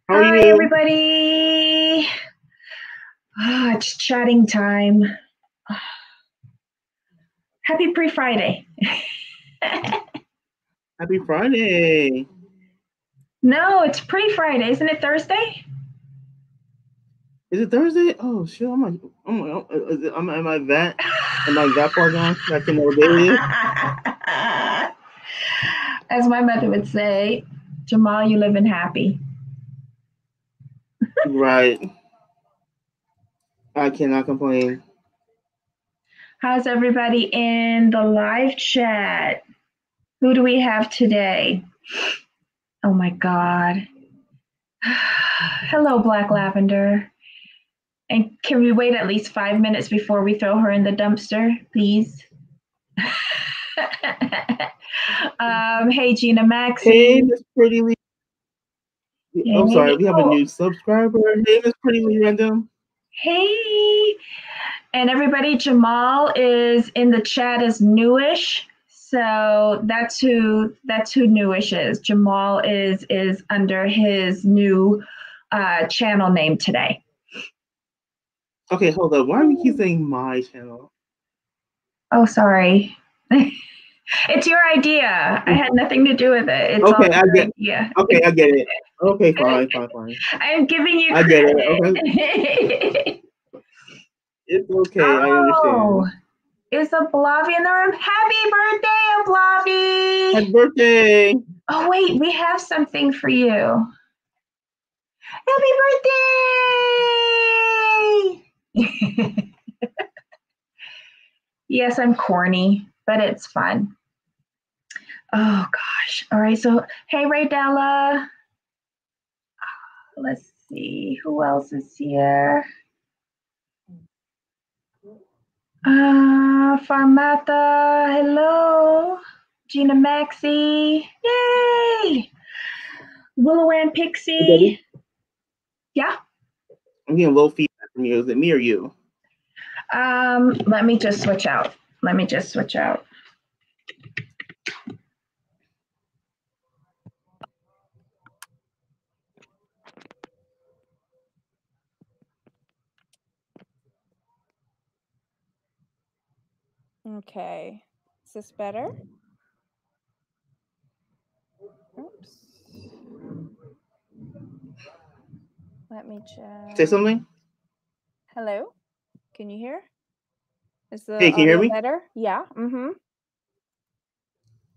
How are Hi, you? everybody. It's chatting time. Happy pre Friday. Happy Friday. No, it's pre Friday. Isn't it Thursday? Is it Thursday? Oh shit! Am I that far gone? That can know what day it is? As my mother would say, Jamal, you living happy. Right. I cannot complain. How's everybody in the live chat? Who do we have today? Oh my God. Hello, Black Lavender. And can we wait at least 5 minutes before we throw her in the dumpster, please? Hey, Gina Hey, Maxie. Miss Pretty Lee. I'm sorry, Hey, we have a oh, new subscriber. Hey, Miss Pretty Lee Random. hey. And everybody, Jamal is in the chat as newish. So that's who newish is. Jamal is under his new channel name today. Okay, hold up. Why do we keep saying my channel? Oh, sorry. It's your idea. I had nothing to do with it. It's all Okay, your idea. I get it. Okay, fine. I'm giving you I get it. Okay, credit. it's okay. I Oh, understand. is Ablavi in the room? Happy birthday, Ablavi! Happy birthday! Oh, wait, we have something for you. Happy birthday! Yes, I'm corny, but it's fun. Oh, gosh. All right, so hey, Ray Della. Let's see, who else is here? Farmata, hello. Gina Maxie, yay. Willow and Pixie, yeah. I'm getting low feedback from you. Is it me or you? Let me just switch out. Okay. Is this better? Oops. Let me check. Say something. Hello? Can you hear? Is the Hey, can you hear audio me? better? Yeah. Mm-hmm.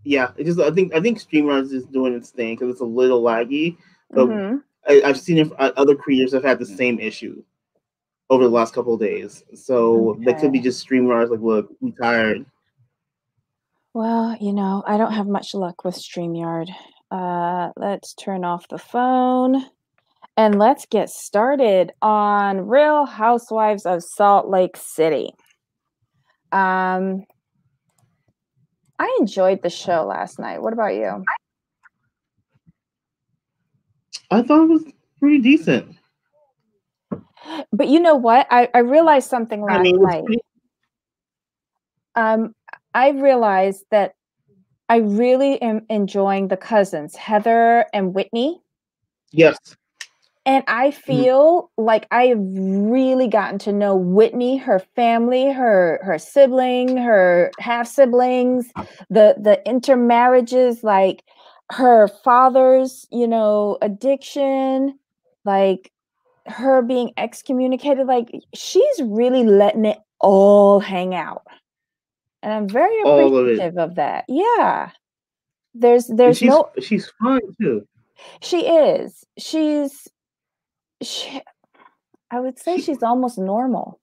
Yeah, it just I think StreamYard is doing its thing because it's a little laggy, but Mm-hmm. I've seen it, other creators have had the same issue over the last couple of days. So that could be Okay. just StreamYard's like, look, we tired. Well, I don't have much luck with StreamYard. Let's turn off the phone and let's get started on Real Housewives of Salt Lake City. I enjoyed the show last night. What about you? I thought it was pretty decent. But you know what? I realized something I last mean, it was night. pretty. I realized that I really am enjoying the cousins, Heather and Whitney. Yes. And I feel like I have really gotten to know Whitney, her family, her sibling, her half siblings, the intermarriages, like her father's, addiction, like her being excommunicated. Like she's really letting it all hang out. And I'm very All of it. appreciative of that. Yeah. And There's no she's fun too. she is. She I would say She, she's almost normal.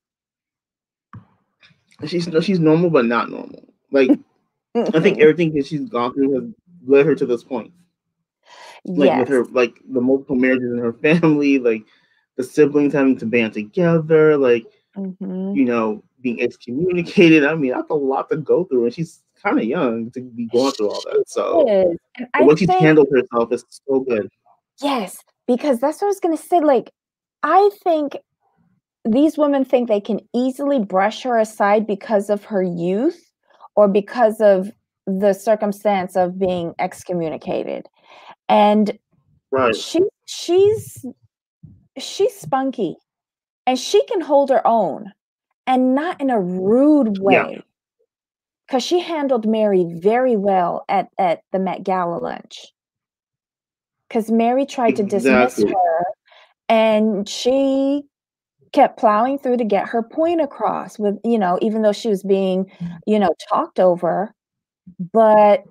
she's normal, but not normal. Like I think everything that she's gone through has led her to this point. Like with Yes. her, like the multiple marriages in her family, like the siblings having to band together, like Mhm. being excommunicated. I mean, that's a lot to go through, and she's kind of young to be going through all She that. So is. And the I way she's think handled herself is so good. yes, because that's what I was gonna say. Like, I think these women think they can easily brush her aside because of her youth or because of the circumstance of being excommunicated. And Right. she's she's spunky and she can hold her own and not in a rude way. Because she handled Mary very well at the Met Gala lunch. Because Mary tried to dismiss her and she kept plowing through to get her point across with, even though she was being, talked over. But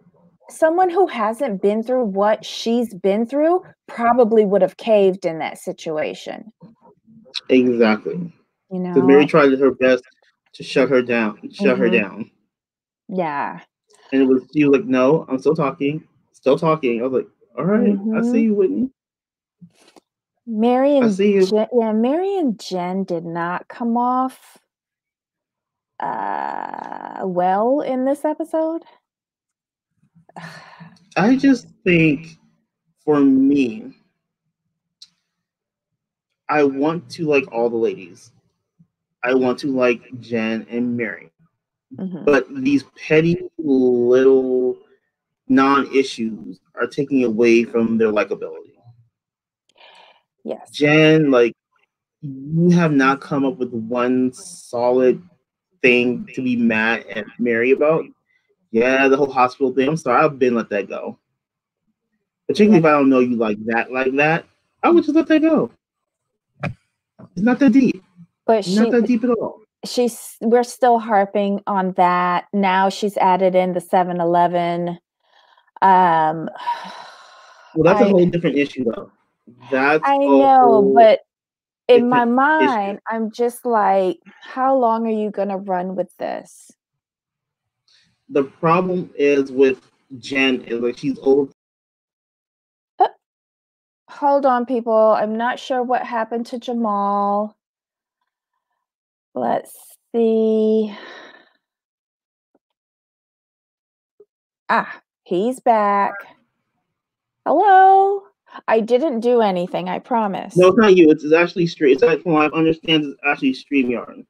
someone who hasn't been through what she's been through probably would have caved in that situation. Exactly. Because Mary tried her best to shut her down. Yeah. And she was like, no, I'm still talking. I was like, all right, I see you, Whitney. Mary and Jen did not come off well in this episode. I just think, for me, I want to like all the ladies. I want to like Jen and Mary. But these petty little non-issues are taking away from their likability. Yes. Jen, like, you have not come up with one solid thing to be mad at Mary about. Yeah, the whole hospital thing. I'm sorry, I've been let that go. Particularly if I don't know you like that, I would just let that go. It's not that deep. But not that deep at all. We're still harping on that. Now she's added in the 7-Eleven. Well, that's a whole different issue, though. I know, but in my mind, I'm just like, how long are you going to run with this? The problem is with Jen is like she's over. Hold on, people. I'm not sure what happened to Jamal. Let's see. He's back. Hello. I didn't do anything, I promise. No, it's not you. It's actually Stream. It's like, from what I understand, it's actually StreamYard.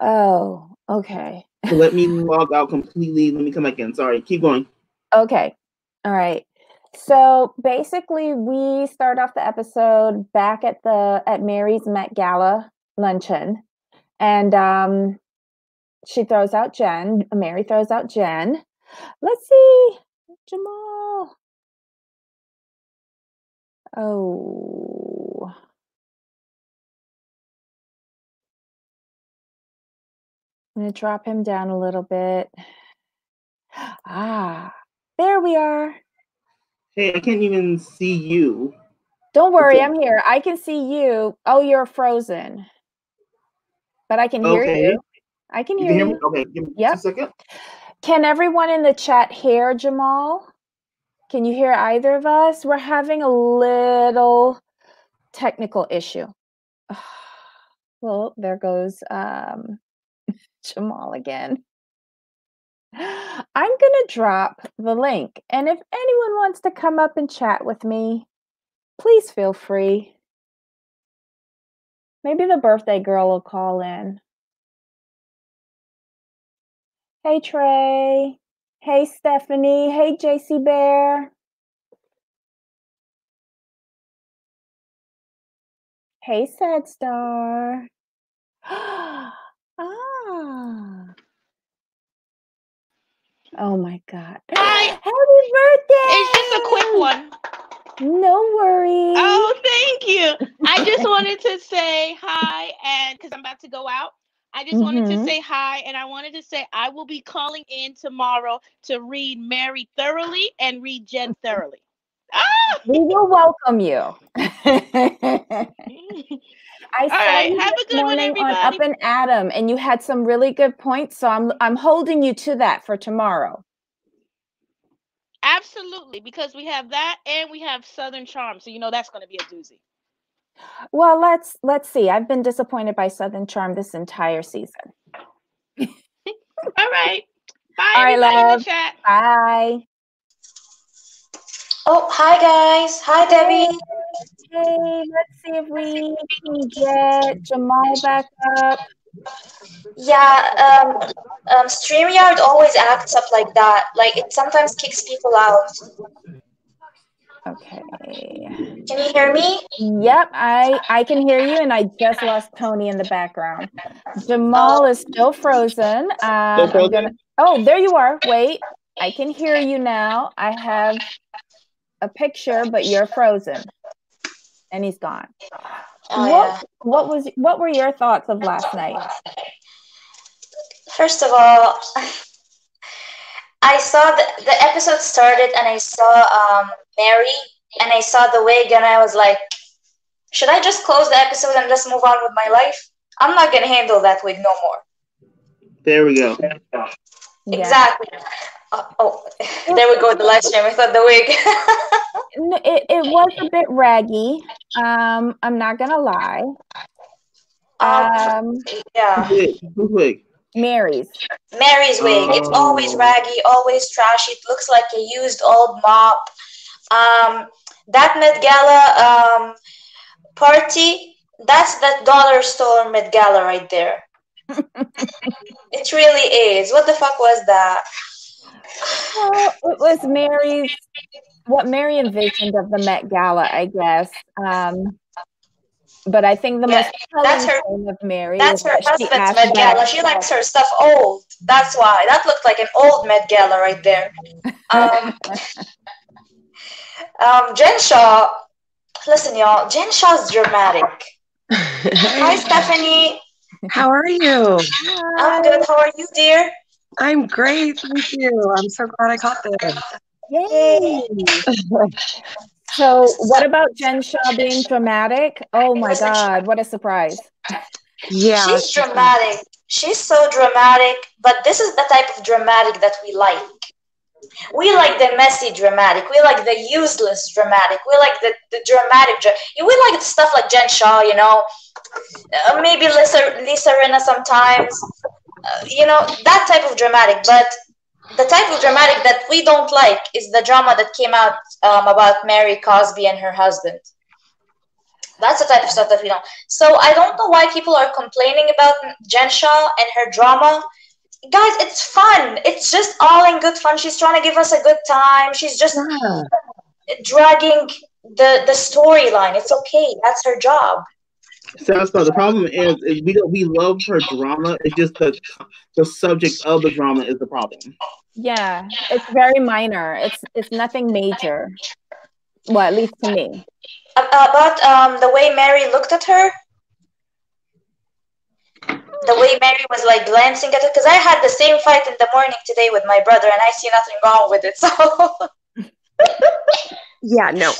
Oh, okay. So let me log out completely. Let me come back in. Sorry. Keep going. Okay. All right. So basically, we start off the episode back at Mary's Met Gala luncheon, and she throws out Jen. Mary throws out Jen. Let's see, Jamal. Oh. I'm going to drop him down a little bit. There we are. Hey, I can't even see you. Don't worry, I'm here. I can see you. Oh, you're frozen. But I can hear you. I can hear you. Okay, give me 2 seconds. Can everyone in the chat hear Jamal? Can you hear either of us? We're having a little technical issue. Well, there goes Jamal again. I'm going to drop the link. And if anyone wants to come up and chat with me, please feel free. Maybe the birthday girl will call in. Hey, Trey. Hey, Stephanie. Hey, JC Bear. Hey, Sad Star. Oh my God. Hi. Happy birthday. It's just a quick one. No worries. Oh, thank you. I just wanted to say hi, and because I'm about to go out, I just wanted to say hi, and I wanted to say I will be calling in tomorrow to read Mary thoroughly and read Jen thoroughly. We will welcome you. I saw you have this a good morning one, on Up and Adam, and you had some really good points. So I'm holding you to that for tomorrow. Absolutely, because we have that and we have Southern Charm, so that's going to be a doozy. Well, let's see. I've been disappointed by Southern Charm this entire season. All right. Bye, all right, everybody love. in the chat. Bye. Oh, hi guys. Hi, Debbie. Hey, let's see if we can get Jamal back up. Yeah, StreamYard always acts up like that. Like, it sometimes kicks people out. Okay. Can you hear me? Yep, I can hear you, and I just lost Tony in the background. Jamal is still frozen. I'm gonna. Oh, there you are. Wait, I can hear you now. I have a picture, but you're frozen, and he's gone. Oh, What were your thoughts of last night? First of all, I saw the episode started and I saw Mary and I saw the wig and I was like, should I just close the episode and just move on with my life? I'm not gonna handle that wig no more. There we go. Yeah. Exactly. There we go. The live stream. I thought the wig. It was a bit raggy. I'm not gonna lie. Yeah. Who's wig? Mary's wig. It's always raggy, always trashy. It looks like a used old mop. That Met Gala party, that's that dollar store Met Gala right there. It really is. What the fuck was that? Well, it was Mary's, what Mary envisioned of the Met Gala, I guess. But I think the most telling thing of Mary that's is her that husband's she asked Met Gala. She likes her stuff old. That's why. That looked like an old Met Gala right there. Jen Shaw. Listen, y'all. Jen Shaw's dramatic. Hi, Stephanie. How are you? I'm good. How are you, dear? I'm great. Thank you. I'm so glad I caught this. Yay! So, what about Jen Shaw being dramatic? Oh my God, what a surprise. Yeah. She's dramatic. She's so dramatic, but this is the type of dramatic that we like. We like the messy dramatic. We like the useless dramatic. We like the dramatic. We like the stuff like Jen Shaw, you know. Maybe Lisa Rinna sometimes. You know, that type of dramatic. But the type of dramatic that we don't like is the drama that came out about Mary Cosby and her husband. That's the type of stuff that we don't. So I don't know why people are complaining about Jen Shaw and her drama. Guys, it's fun. It's just all in good fun. She's trying to give us a good time. She's just dragging the storyline. It's okay. That's her job. So the problem is we love her drama. It's just the subject of the drama is the problem. Yeah, it's very minor. It's nothing major. Well, at least to me. About the way Mary looked at her. The way Mary was like glancing at it, because I had the same fight in the morning today with my brother, and I see nothing wrong with it. So. Yeah, no.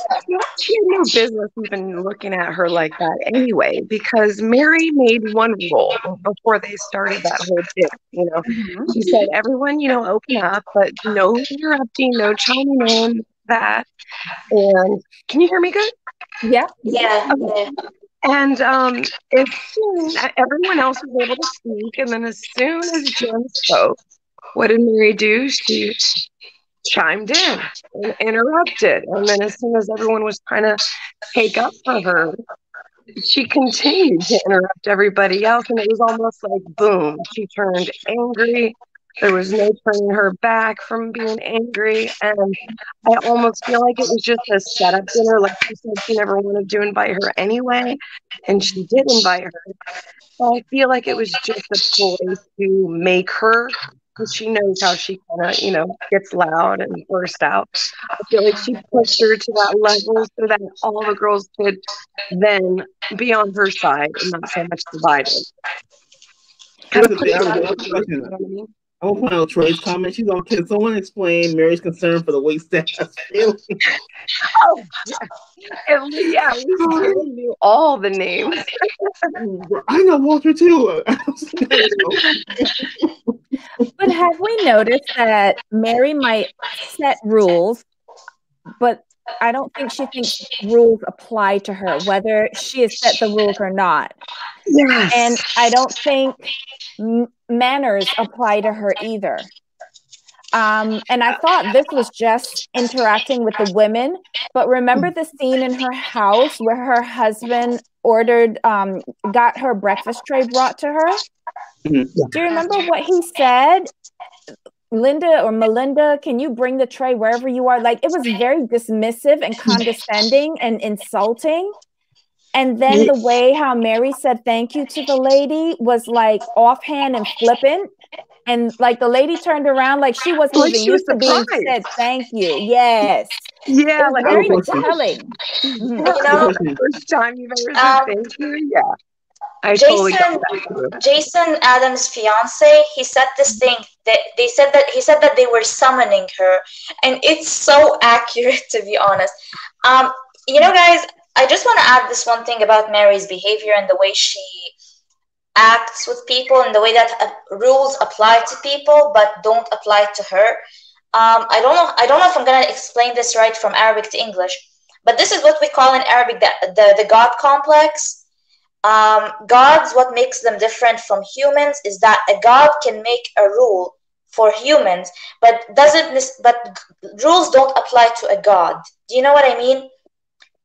She had no business even looking at her like that anyway, because Mary made one rule before they started that whole thing. You know, she said, "Everyone, open up, but no interrupting, no chiming in, that." And can you hear me good? Yeah. Yeah. Okay. And as soon everyone else was able to speak, and then as soon as Jen spoke, what did Mary do? She chimed in and interrupted. And then as soon as everyone was trying to take up for her, she continued to interrupt everybody else. And it was almost like, boom, she turned angry. There was no turning her back from being angry. And I almost feel like it was just a setup dinner. Like she said, she never wanted to invite her anyway. And she did invite her. So I feel like it was just a ploy to make her, because she knows how she kind of, gets loud and burst out. I feel like she pushed her to that level so that all the girls could then be on her side and not so much divided. I will point out Troy's comment. She's on, can someone explain Mary's concern for the wait staff? Oh, yeah, we knew all the names. I know Walter too. But have we noticed that Mary might set rules, but I don't think she thinks rules apply to her, whether she has set the rules or not. Yes. And I don't think manners apply to her either. And I thought this was just interacting with the women, but remember the scene in her house where her husband got her breakfast tray brought to her? Do you remember what he said? Linda or Melinda, can you bring the tray wherever you are? Like, it was very dismissive and condescending and insulting. And then the way how Mary said thank you to the lady was like offhand and flippant. And like the lady turned around like she wasn't Like even she was used to being surprised. said thank you. Yes. Yeah, It was like very question. telling. You know, first time you've ever said thank you. Yeah, I totally got Jason, that too. Jason Adams' fiance, he said this thing that he said that they were summoning her, and it's so accurate, to be honest. You know, guys, I just want to add this one thing about Mary's behavior and the way she acts with people and the way that rules apply to people but don't apply to her. I don't know if I'm gonna explain this right from Arabic to English, but this is what we call in Arabic the God complex. Gods, what makes them different from humans is that a god can make a rule for humans, but rules don't apply to a god. Do you know what I mean?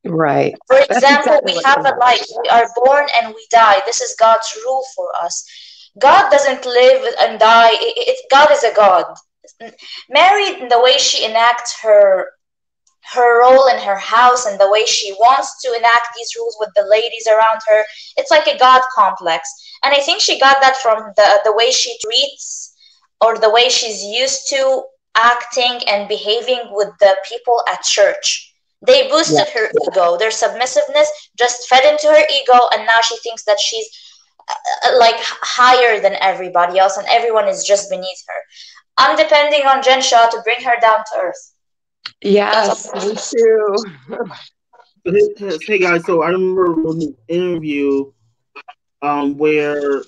Right. For That's example, exactly we what have you a life. We are born and we die. This is God's rule for us. God doesn't live and die. God is a God. Mary, the way she enacts her role in her house and the way she wants to enact these rules with the ladies around her, it's like a God complex. And I think she got that from the way she treats or the way she's used to acting and behaving with the people at church. They boosted her ego. Their submissiveness just fed into her ego, and now she thinks that she's like higher than everybody else, and everyone is just beneath her. I'm depending on Jen Shaw to bring her down to earth. Yes, me too. Hey guys, so I remember an interview where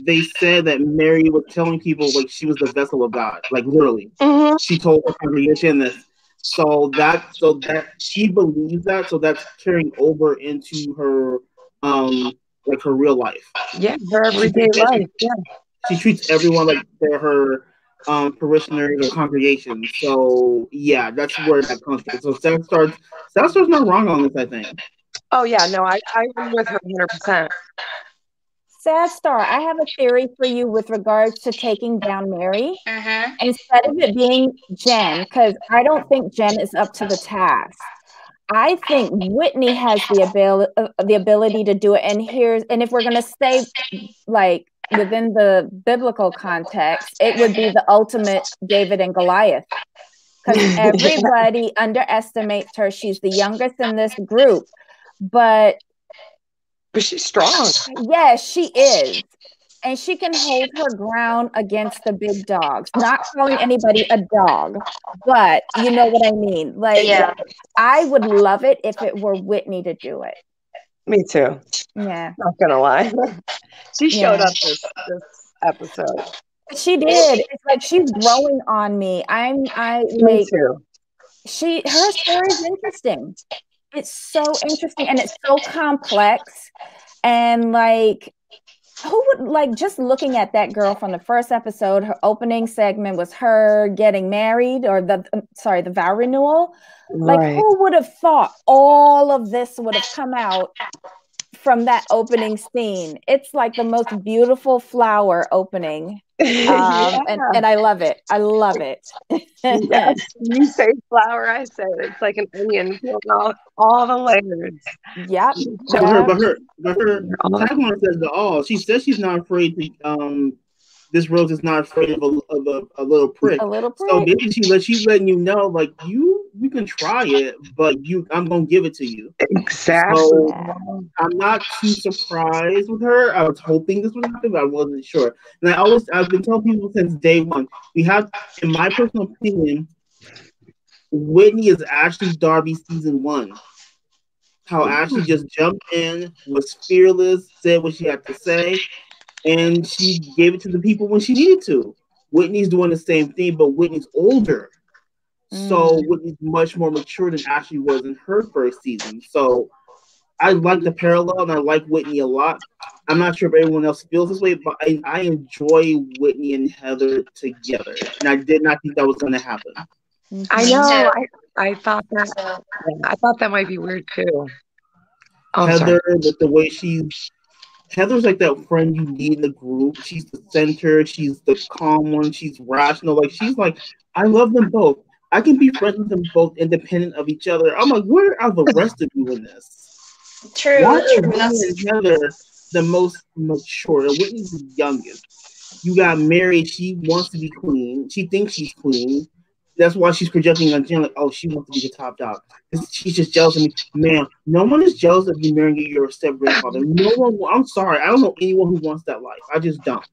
they said that Mary was telling people like she was the vessel of God, like literally. Mhm. She told the congregation this. So that she believes that, so that's carrying over into her like her real life. Yeah, her everyday life. Yeah. She treats everyone like they're her parishioners or congregation. So yeah, that's where that comes from. So Star Star's not wrong on this, I think. Oh yeah, no, I'm with her 100%. Sad Star, I have a theory for you with regards to taking down Mary. Mm-hmm. Instead of it being Jen, because I don't think Jen is up to the task. I think Whitney has the ability to do it. And if we're going to stay like within the biblical context, it would be the ultimate David and Goliath. Because everybody underestimates her. She's the youngest in this group, but she's strong. Yes, she is. And she can hold her ground against the big dogs. Not calling anybody a dog, but you know what I mean. Like, Yeah. I would love it if it were Whitney to do it. Me too. Yeah. Not gonna lie. She showed up this episode. She did. It's like she's growing on me. Me like too. her story is interesting. It's so interesting and it's so complex. And like, who would like just looking at that girl from the first episode, her opening segment was her getting married or the vow renewal. Like, Right. who would have thought all of this would have come out from that opening scene? It's like the most beautiful flower opening. Yeah. And I love it. I love it. Yes. You say flower, I say it. It's like an onion peeling off all the layers. Yep. But her tagline says it all. She says she's not afraid to this rose is not afraid of a little prick. A little prick. So basically she's letting you know, like, you can try it, but I'm gonna give it to you. Exactly. So I'm not too surprised with her. I was hoping this would happen, but I wasn't sure. And I've been telling people since day one, we have, in my personal opinion, Whitney is Ashley Darby season 1. How Ashley just jumped in, was fearless, said what she had to say, and she gave it to the people when she needed to. Whitney's doing the same thing, but Whitney's older. So Whitney's much more mature than Ashley was in her first season. So I like the parallel, and I like Whitney a lot. I'm not sure if everyone else feels this way, but I enjoy Whitney and Heather together. And I did not think that was going to happen. I know. I thought that. I thought that might be weird too. Oh, Heather, with the way she's Heather's like that friend you need in the group. She's the center. She's the calm one. She's rational. Like she's like, I love them both. I can be friends with them both, independent of each other. I'm like, where are the rest of you in this? True, Why are true. Whitney and Heather the most mature? And Whitney's the youngest. You got Mary. She wants to be queen. She thinks she's queen. That's why she's projecting on Jen like, oh, she wants to be the top dog. She's just jealous of me. Man, no one is jealous of you marrying your step grandfather. No one. I'm sorry. I don't know anyone who wants that life. I just don't.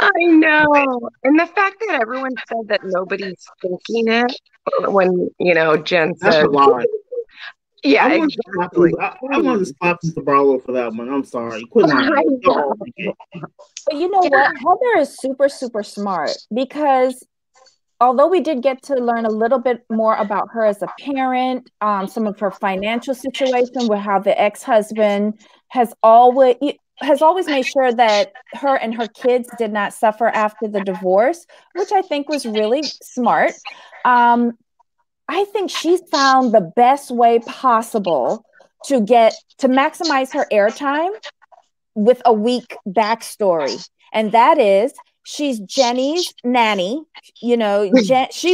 I know. And the fact that everyone said that nobody's thinking it when, Jen That's said, a lie. yeah, I exactly. want to slap Mr. Barlow for that one. I'm sorry. Quit lying. But you know what? Heather is super, super smart because although we did get to learn a little bit more about her as a parent, some of her financial situation, with how the ex-husband has always made sure that her and her kids did not suffer after the divorce, which I think was really smart. I think she's found the best way possible to maximize her airtime with a weak backstory. And that is, she's Jenny's nanny. She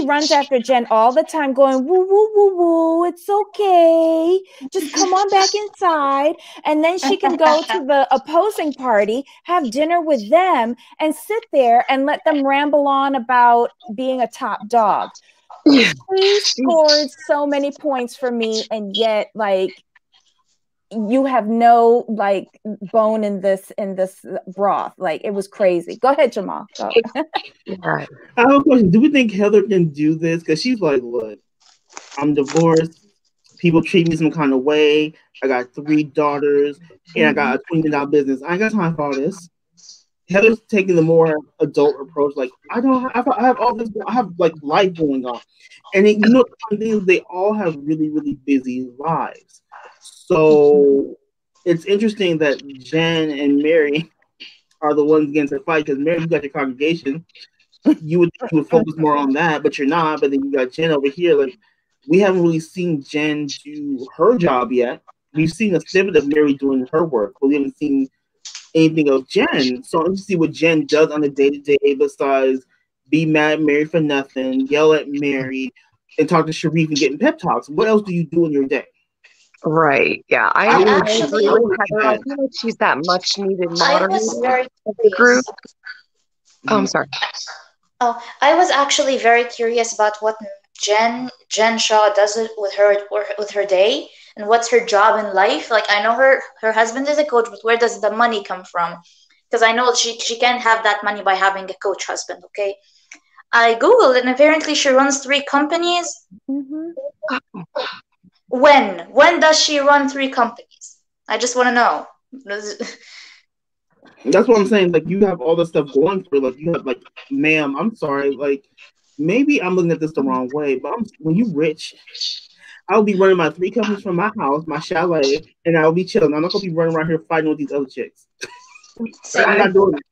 runs after Jen all the time going, woo, woo, woo, woo, it's okay. Just come on back inside. And then she can go to the opposing party, have dinner with them, and sit there and let them ramble on about being a top dog. She scored so many points for me, and yet, you have no bone in this broth. It was crazy. Go ahead, Jamal. Go. I have a question. Do we think Heather can do this? Because she's like, look, I'm divorced. People treat me some kind of way. I got 3 daughters, and I got a $20 million business. I ain't got time for all this. Heather's taking the more adult approach. Like, I have all this. I have life going on, and the fun thing is they all have really, really busy lives. So it's interesting that Jen and Mary are the ones getting to fight, because Mary, you got your congregation. You would focus more on that, but you're not. But then you got Jen over here. Like, we haven't really seen Jen do her job yet. We've seen a snippet of Mary doing her work, but we haven't seen anything of Jen. So I'm to see what Jen does on a day-to-day besides be mad at Mary for nothing, yell at Mary, and talk to Sharif and get pep talks. What else do you do in your day? Right. Yeah. I agree with Heather. I feel like she's that much needed moderator of the group. Oh, I'm sorry. Oh, I was actually very curious about what Jen Shaw does it with her day, and what's her job in life. Like, I know her husband is a coach, but where does the money come from? Because I know she can't have that money by having a coach husband. Okay, I googled, and apparently she runs 3 companies. Mm-hmm. When does she run 3 companies? I just want to know. That's what I'm saying. Like, you have all this stuff going through. Like, you have ma'am, I'm sorry. Like, maybe I'm looking at this the wrong way, but when you rich, I'll be running my 3 companies from my house, my chalet, and I'll be chilling. I'm not gonna be running around here fighting with these other chicks. I'm not doing it.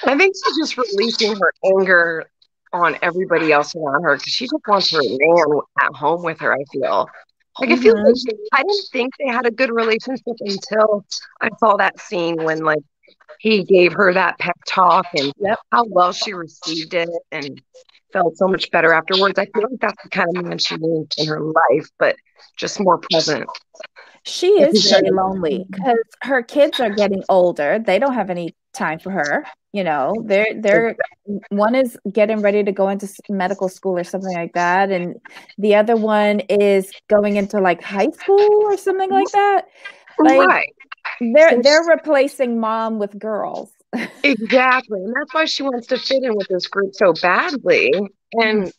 I think she's just releasing her anger on everybody else around her because she just wants her man at home with her. I feel like I didn't think they had a good relationship until I saw that scene when he gave her that pep talk, and how well she received it and felt so much better afterwards. I feel like that's the kind of man she needs in her life, but just more present. She is very lonely because her kids are getting older. They don't have any time for her. They're one is getting ready to go into medical school or something like that, and the other one is going into high school or something like that. Right. They're replacing mom with girls. Exactly, and that's why she wants to fit in with this group so badly. And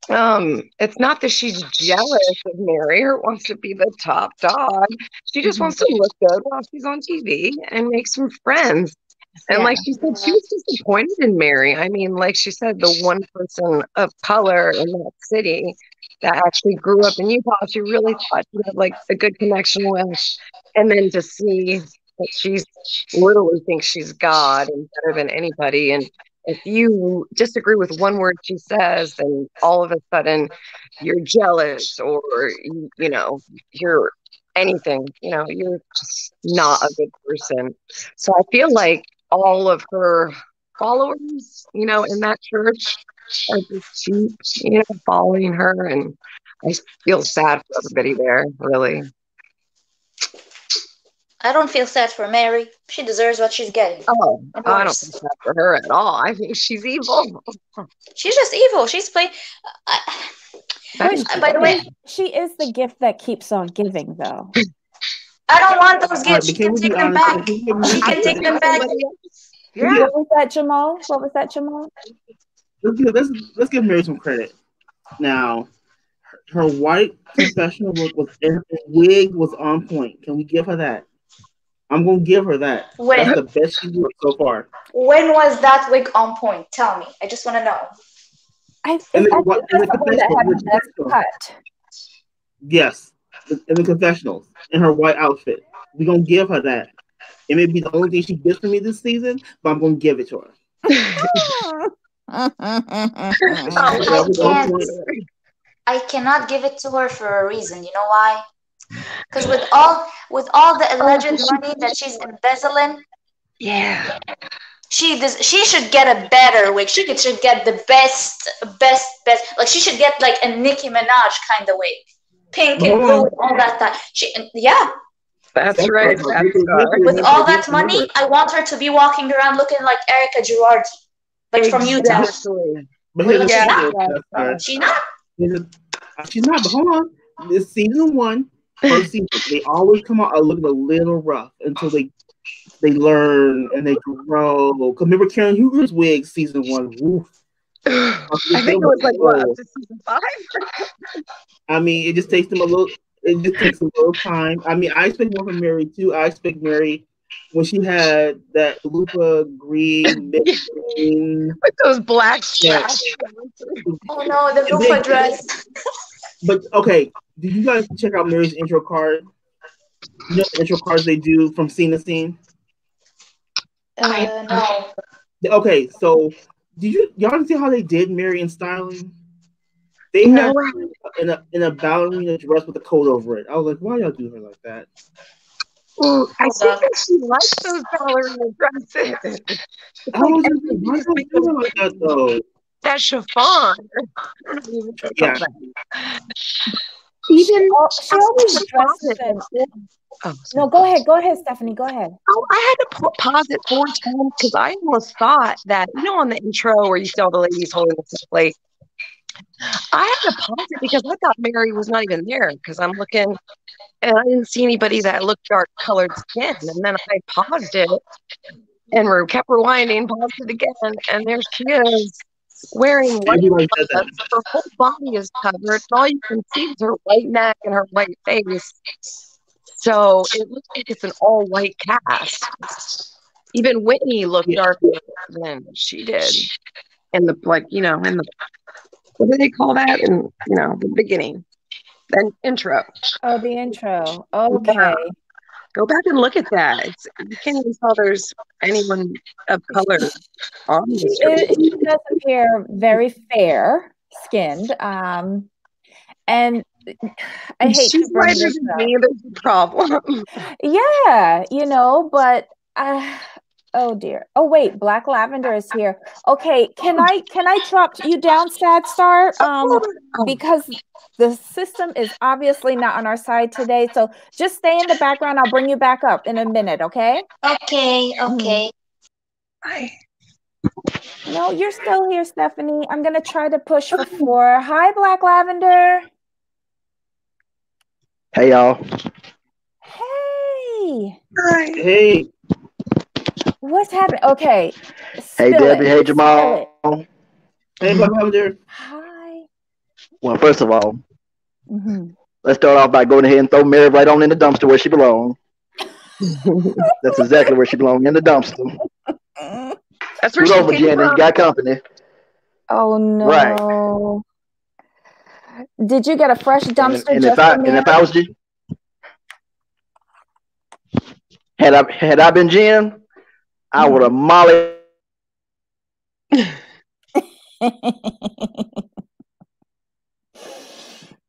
it's not that she's jealous of Mary or wants to be the top dog. She just wants to look good while she's on TV and make some friends. And like she said, she was disappointed in Mary. I mean, like she said, the one person of color in that city that actually grew up in Utah, she really thought she had a good connection with. And then to see that she's literally thinks she's God and better than anybody. And if you disagree with one word she says, then all of a sudden you're jealous, or you're anything. You're just not a good person. So I feel like all of her followers, in that church are just sheep, following her. And I feel sad for everybody there, really. I don't feel sad for Mary. She deserves what she's getting. Oh, And I don't worse. feel sad for her at all. I think she's evil. She's just evil. She's playing. By the way, she is the gift that keeps on giving, though. I don't want those All right, gifts. but She can we take be them honest? back. She can take them back. Yeah. What was that, Jamal? What was that, Jamal? Let's give Mary some credit. Now, her white confessional look was wig was on point. Can we give her that? I'm gonna give her that. When? That's the best she's looked so far. When was that wig on point? Tell me. I just want to know. I think that's the one that had the best cut. Yes, in the confessionals, in her white outfit. We're gonna give her that. It may be the only thing she gets from me this season, but I'm gonna give it to her. I cannot give it to her for a reason. You know why? Because with all the alleged money that she's embezzling, yeah, she should get a better wig. She should get the best. Like she should get like a Nicki Minaj kind of wig, pink and blue, all that. That's right. With all that money, I want her to be walking around looking like Erica Girardi, like from Utah. But she's not. She's not. But hold on. This season 1, first season, they always come out looking a little rough until they learn and they grow. Remember Karen Huger's wig season 1? Woof. I think it was like what, up to season 5? I mean, it just takes them a little. It just takes a little time. I mean, I expect more from Mary too. I expect Mary when she had that Lupa green with those black straps. Oh no, the Lupa dress. But okay, did you guys check out Mary's intro card? You know the intro cards they do from scene to scene? No. Okay, so y'all see how they did Mary in styling? They had in a ballerina dress with a coat over it. I was like, why y'all do her like that? Well, I think that she likes those ballerina dresses. I was like, why do you do her like that though? That chiffon. Yeah. Even she always dresses in. No, go ahead, Stephanie. Go ahead. Oh, I had to pause it 4 times because I almost thought that on the intro where you see all the ladies holding the plate. I had to pause it because I thought Mary was not even there because I'm looking and I didn't see anybody that looked dark colored skin. And then I paused it and kept rewinding, paused it again, and there she is wearing white gloves. Her whole body is covered, and all you can see is her white neck and her white face. So it looks like it's an all-white cast. Even Whitney looked darker than she did in the what do they call that in the beginning? The intro. Oh, the intro. Okay. Yeah. Go back and look at that. You can't even tell there's anyone of color on this. She does appear very fair skinned. And I hate she's to bring lighter this than up. me. There's a problem. Yeah, but oh dear. Oh wait, Black Lavender is here. Okay, can I drop you down, Sad Star? Because the system is obviously not on our side today. So just stay in the background. I'll bring you back up in a minute, okay? Okay. No, you're still here, Stephanie. I'm gonna try to push for 4. Hi, Black Lavender. Hey, y'all. Hey. Hi. Hey. What's happening? Okay. Hey, Debbie. Hey, Jamal. Hey, Black Lavender. Hi. Well, first of all, let's start off by going ahead and throw Mary right on in the dumpster where she belongs. That's exactly where she belongs, in the dumpster. That's where she over, Jenny. Got company. Oh no! Right. Did you get a fresh dumpster? And if I was you, had I been Jen, I would have Molly.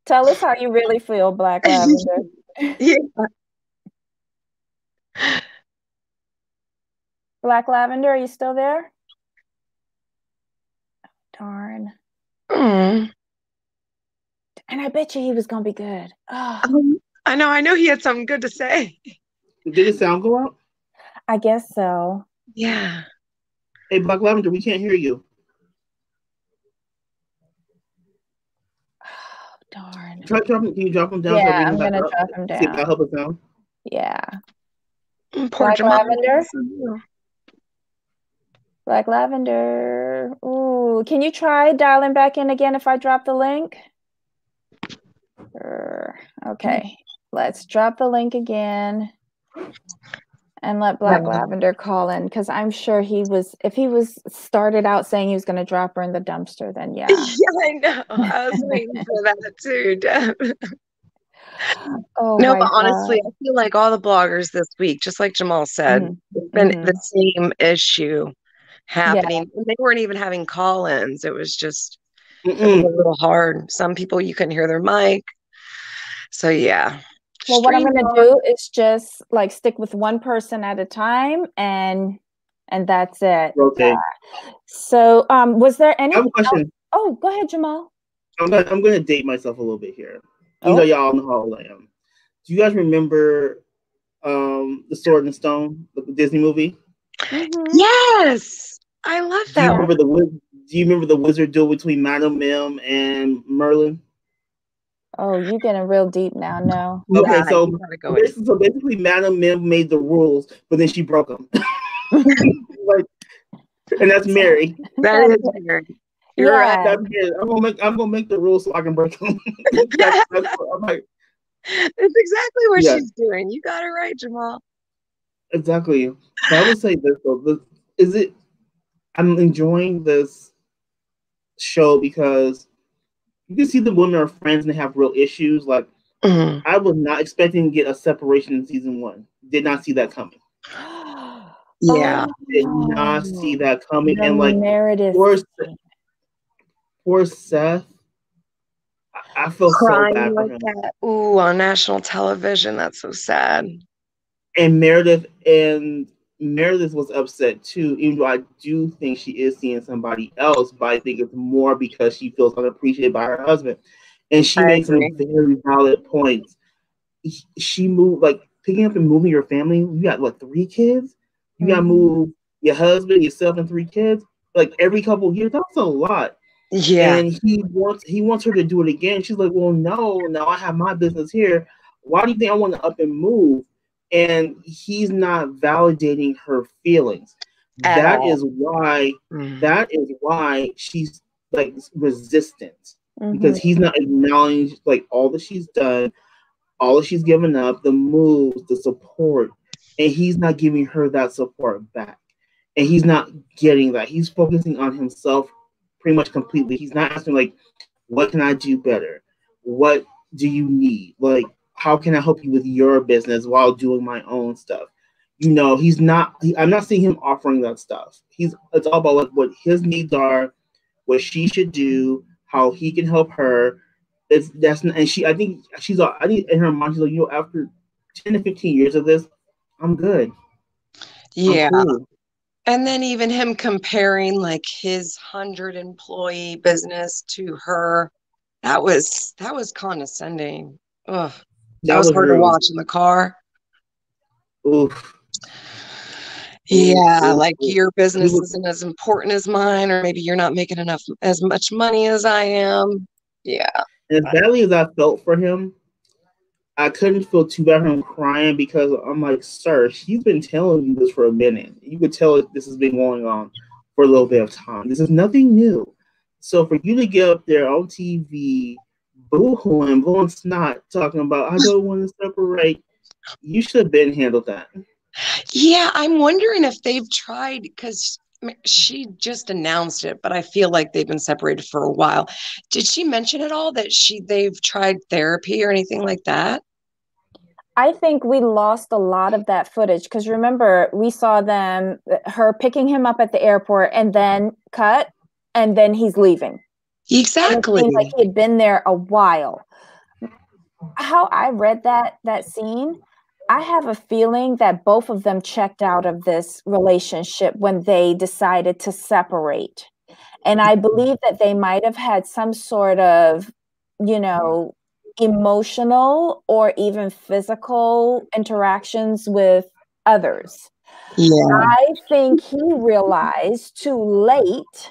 Tell us how you really feel, Black Lavender. Yeah. Black Lavender, are you still there? Darn. Mm. And I bet you he was gonna be good. Oh, I know he had something good to say. Did the sound go out? I guess so. Yeah. Hey, Black Lavender, we can't hear you. Oh, darn. Can you drop him down? Yeah, I'm gonna drop him See if down. that'll help us out. Yeah. Poor Black Jamal. Lavender. Black Lavender. Ooh, can you try dialing back in again if I drop the link? Okay, let's drop the link again and let Black Lavender call in, because I'm sure if he was started out saying he was going to drop her in the dumpster, then yeah. Yeah, I know. I was waiting for that too, Deb. Oh, No, my but honestly, God. I feel like all the bloggers this week, just like Jamal said, it's been the same issue happening. And they weren't even having call-ins. It was just a little hard. Some people, you couldn't hear their mic. So yeah. Well, what I'm going to do is just like stick with one person at a time, and that's it. Okay. So, was there any? I have a question. Oh, go ahead, Jamal. I'm gonna date myself a little bit here. You know, y'all know how old I am. Do you guys remember The Sword and Stone, the Disney movie? Yes, I love that. Do you remember the wizard duel between Madame Mim and Merlin? Oh, you're getting real deep now. No. Okay, so basically, Madame Mim made the rules, but then she broke them. And that's Mary. That is Mary. You're right. That's Mary. I'm gonna make the rules so I can break them. That's exactly what she's doing. You got it right, Jamal. Exactly. But I would say this though. I'm enjoying this show because you can see the women are friends and they have real issues. Like I was not expecting to get a separation in season 1. Did not see that coming. Yeah. Did not see that coming. And like Meredith. Poor Seth. I feel crying so bad like for him. that. Ooh, on national television. That's so sad. And Meredith was upset too, even though I do think she is seeing somebody else, but I think it's more because she feels unappreciated by her husband. And she made some very valid points. She moved, like picking up and moving your family. You got what, 3 kids? You gotta move your husband, yourself, and 3 kids. Like every couple of years, that's a lot. Yeah. And he wants her to do it again. She's like, well, no, I have my business here. Why do you think I want to up and move? And he's not validating her feelings. That is why she's like resistant, because he's not acknowledging like all that she's done, all that she's given up, the moves, the support, and he's not giving her that support back. And he's not getting that. He's focusing on himself pretty much completely. He's not asking like, what can I do better? What do you need? Like, how can I help you with your business while doing my own stuff? You know, I'm not seeing him offering that stuff. It's all about like what his needs are, what she should do, how he can help her. I think in her mind, she's like, you know, after 10 to 15 years of this, I'm good. Yeah. I'm cool. And then even him comparing like his 100-employee business to her, that was condescending. Ugh. That was hard to watch in the car. Oof. Yeah, like your business isn't as important as mine, or maybe you're not making as much money as I am. Yeah. And as badly as I felt for him, I couldn't feel too bad for him crying, because I'm like, sir, she's been telling you this for a minute. You could tell this has been going on for a little bit of time. This is nothing new. So for you to get up there on TV, boo-hooing, blowing snot, talking about, I don't want to separate, you should have been handled that. Yeah, I'm wondering if they've tried, because she just announced it, but I feel like they've been separated for a while. Did she mention at all that they've tried therapy or anything like that? I think we lost a lot of that footage, because remember, we saw her picking him up at the airport, and then cut, and then he's leaving. Exactly. And it seemed like he had been there a while. how I read that scene, I have a feeling that both of them checked out of this relationship when they decided to separate. And I believe that they might have had some sort of, emotional or even physical interactions with others. Yeah. I think he realized too late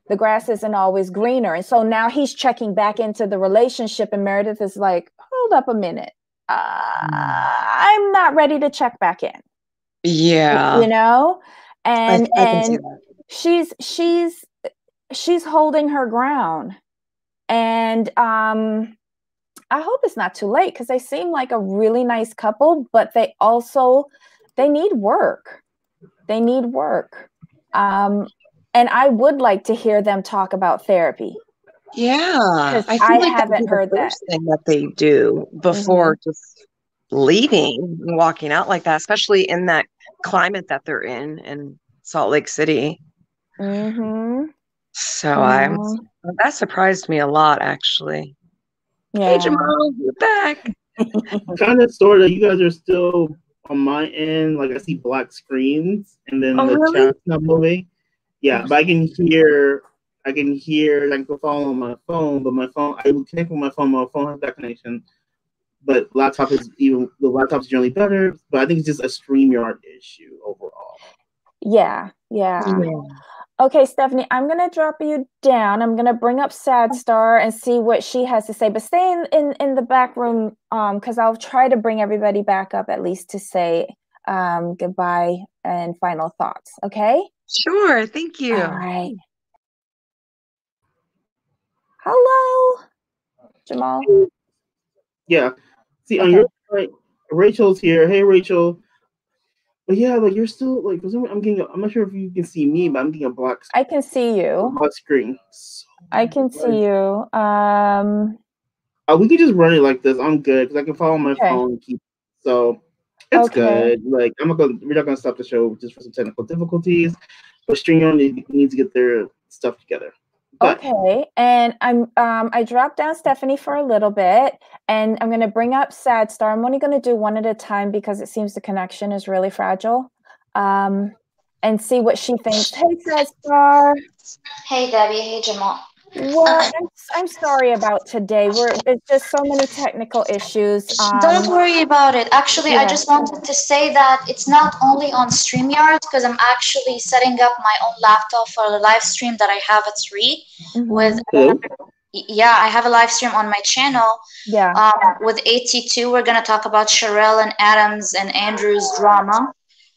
the grass isn't always greener. And so now he's checking back into the relationship, and Meredith is like, hold up a minute. I'm not ready to check back in. Yeah. And I can see that. she's holding her ground. And I hope it's not too late, because they seem like a really nice couple, but they need work. They need work. And I would like to hear them talk about therapy. Yeah, I I feel like haven't that'd be heard the that. first thing that they do before just leaving and walking out like that, especially in that climate that they're in Salt Lake City. So that surprised me a lot, actually. Yeah. Hey, Jamal, you're back. Kind of sort of. You guys are still on my end. Like I see black screens, and then the really? chat's not moving. Yeah, but I can hear. I can follow on my phone, but I will connect with my phone. My phone has that connection, but the laptop's generally better. But I think it's just a StreamYard issue overall. Yeah. Okay, Stephanie, I'm going to drop you down. I'm going to bring up Sad Star and see what she has to say, but stay in the back room, because I'll try to bring everybody back up at least to say goodbye and final thoughts. Okay? Sure. Thank you. All right. Hello, Jamal. Yeah. See, Okay. on your right, Rachel's here. Hey, Rachel. But yeah, like you're still like I'm not sure if you can see me, but I'm getting a black I can see you. black screen. So I can see you. we can just run it like this. I'm good because I can follow my phone and so it's good. Like we're not gonna stop the show just for some technical difficulties, but StreamYard needs to get their stuff together. But, okay, and I dropped down Stephanie for a little bit, and I'm going to bring up Sad Star. I'm only going to do one at a time because it seems the connection is really fragile, and see what she thinks. Hey, Sad Star. Hey, Debbie. Hey, Jamal. Well, I'm sorry about today. There's just so many technical issues. Don't worry about it. Actually, I just wanted to say that it's not only on StreamYard, because I'm actually setting up my own laptop for the live stream that I have at 3 with. Yeah, I have a live stream on my channel. Yeah. With 82, we're gonna talk about Sherelle and Adams and Andrew's drama.